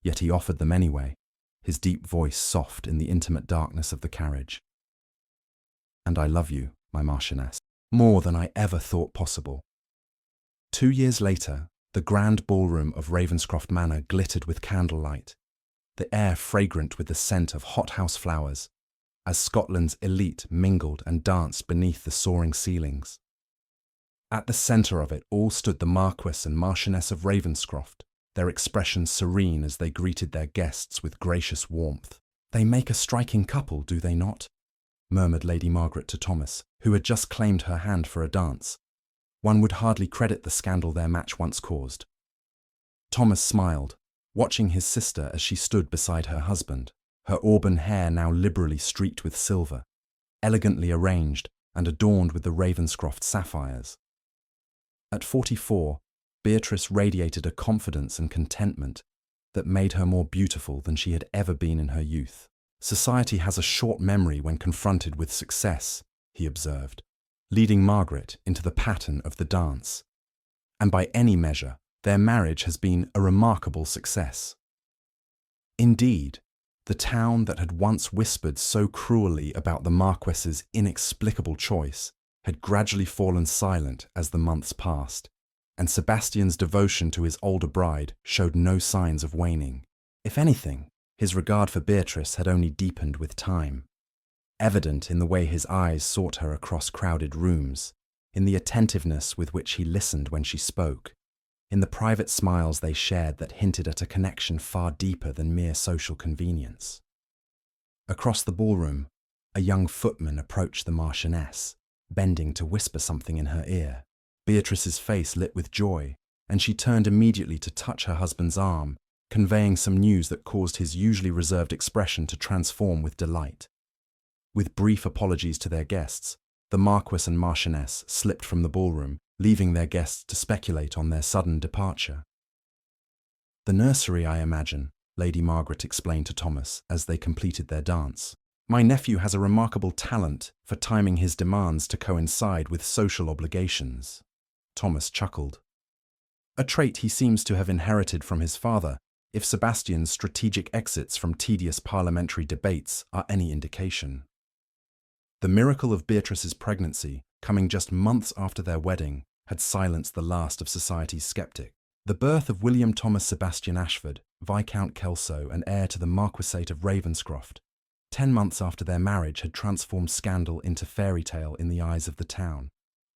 Yet he offered them anyway, his deep voice soft in the intimate darkness of the carriage. "And I love you, my Marchioness, more than I ever thought possible." 2 years later, the grand ballroom of Ravenscroft Manor glittered with candlelight, the air fragrant with the scent of hothouse flowers, as Scotland's elite mingled and danced beneath the soaring ceilings. At the centre of it all stood the Marquess and Marchioness of Ravenscroft, their expressions serene as they greeted their guests with gracious warmth. "They make a striking couple, do they not?" murmured Lady Margaret to Thomas, who had just claimed her hand for a dance. "One would hardly credit the scandal their match once caused." Thomas smiled, watching his sister as she stood beside her husband, her auburn hair now liberally streaked with silver, elegantly arranged and adorned with the Ravenscroft sapphires. At 44, Beatrice radiated a confidence and contentment that made her more beautiful than she had ever been in her youth. "Society has a short memory when confronted with success," he observed, leading Margaret into the pattern of the dance. "And by any measure, their marriage has been a remarkable success." Indeed, the town that had once whispered so cruelly about the Marquess's inexplicable choice had gradually fallen silent as the months passed, and Sebastian's devotion to his older bride showed no signs of waning. If anything, his regard for Beatrice had only deepened with time, evident in the way his eyes sought her across crowded rooms, in the attentiveness with which he listened when she spoke, in the private smiles they shared that hinted at a connection far deeper than mere social convenience. Across the ballroom, a young footman approached the Marchioness, bending to whisper something in her ear. Beatrice's face lit with joy, and she turned immediately to touch her husband's arm, conveying some news that caused his usually reserved expression to transform with delight. With brief apologies to their guests, the Marquess and Marchioness slipped from the ballroom, leaving their guests to speculate on their sudden departure. "The nursery, I imagine," Lady Margaret explained to Thomas as they completed their dance. "My nephew has a remarkable talent for timing his demands to coincide with social obligations." Thomas chuckled. "A trait he seems to have inherited from his father, if Sebastian's strategic exits from tedious parliamentary debates are any indication." The miracle of Beatrice's pregnancy, coming just months after their wedding, had silenced the last of society's skeptics. The birth of William Thomas Sebastian Ashford, Viscount Kelso and heir to the Marquessate of Ravenscroft, 10 months after their marriage, had transformed scandal into fairy tale in the eyes of the town.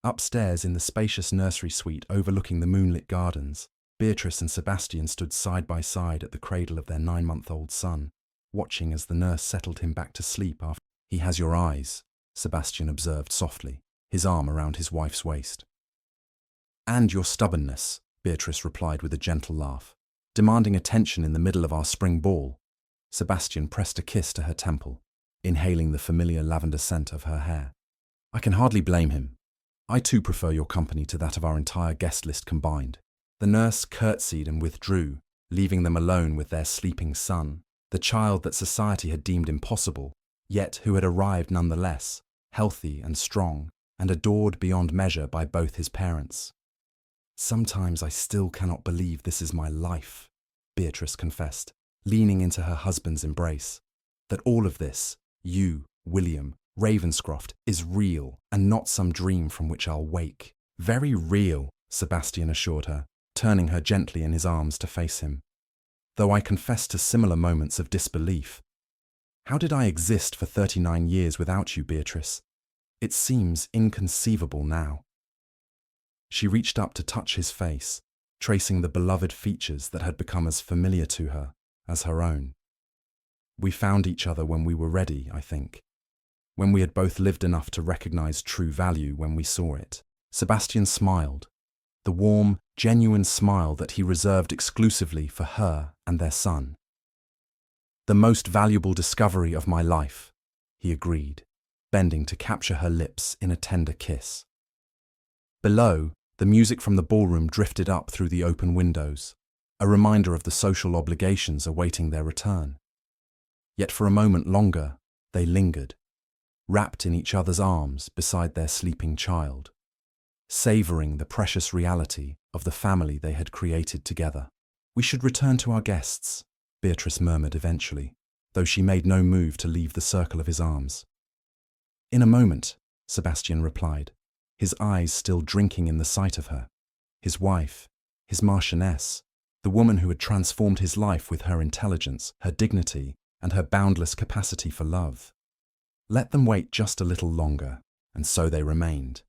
Upstairs in the spacious nursery suite overlooking the moonlit gardens, Beatrice and Sebastian stood side by side at the cradle of their 9-month-old son, watching as the nurse settled him back to sleep after. "He has your eyes," Sebastian observed softly, his arm around his wife's waist. "And your stubbornness," Beatrice replied with a gentle laugh. "Demanding attention in the middle of our spring ball." Sebastian pressed a kiss to her temple, inhaling the familiar lavender scent of her hair. "I can hardly blame him. I too prefer your company to that of our entire guest list combined." The nurse curtsied and withdrew, leaving them alone with their sleeping son, the child that society had deemed impossible, yet who had arrived nonetheless, healthy and strong, and adored beyond measure by both his parents. "Sometimes I still cannot believe this is my life," Beatrice confessed, leaning into her husband's embrace. "That all of this, you, William, Ravenscroft, is real and not some dream from which I'll wake." "Very real," Sebastian assured her, turning her gently in his arms to face him. "Though I confess to similar moments of disbelief. How did I exist for 39 years without you, Beatrice? It seems inconceivable now." She reached up to touch his face, tracing the beloved features that had become as familiar to her as her own. "We found each other when we were ready, I think. When we had both lived enough to recognize true value when we saw it." Sebastian smiled, the warm, genuine smile that he reserved exclusively for her and their son. "The most valuable discovery of my life," he agreed, bending to capture her lips in a tender kiss. Below, the music from the ballroom drifted up through the open windows, a reminder of the social obligations awaiting their return. Yet for a moment longer, they lingered, wrapped in each other's arms beside their sleeping child, savouring the precious reality of the family they had created together. "We should return to our guests," Beatrice murmured eventually, though she made no move to leave the circle of his arms. "In a moment," Sebastian replied, his eyes still drinking in the sight of her, his wife, his Marchioness, the woman who had transformed his life with her intelligence, her dignity, and her boundless capacity for love. Let them wait just a little longer, and so they remained.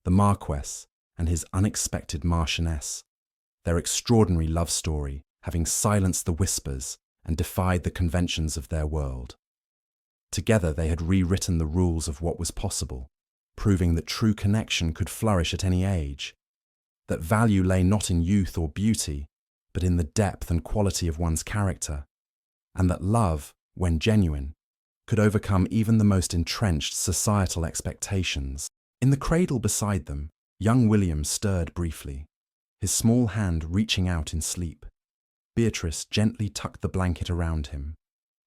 The Marquess and his unexpected Marchioness, their extraordinary love story having silenced the whispers and defied the conventions of their world. Together they had rewritten the rules of what was possible, proving that true connection could flourish at any age, that value lay not in youth or beauty, but in the depth and quality of one's character, and that love, when genuine, could overcome even the most entrenched societal expectations. In the cradle beside them, young William stirred briefly, his small hand reaching out in sleep. Beatrice gently tucked the blanket around him,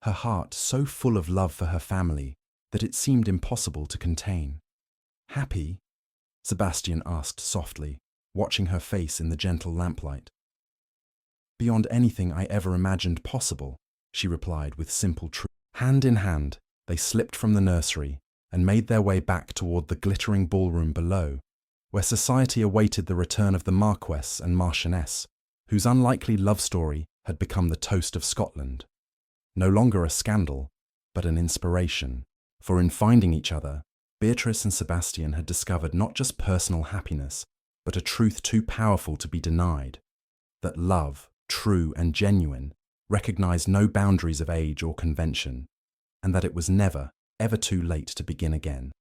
her heart so full of love for her family that it seemed impossible to contain. "Happy?" Sebastian asked softly, watching her face in the gentle lamplight. "Beyond anything I ever imagined possible," she replied with simple truth. Hand in hand, they slipped from the nursery and made their way back toward the glittering ballroom below, where society awaited the return of the Marquess and Marchioness, whose unlikely love story had become the toast of Scotland. No longer a scandal, but an inspiration, for in finding each other, Beatrice and Sebastian had discovered not just personal happiness, but a truth too powerful to be denied, that love, true and genuine, recognized no boundaries of age or convention, and that it was never, ever too late to begin again.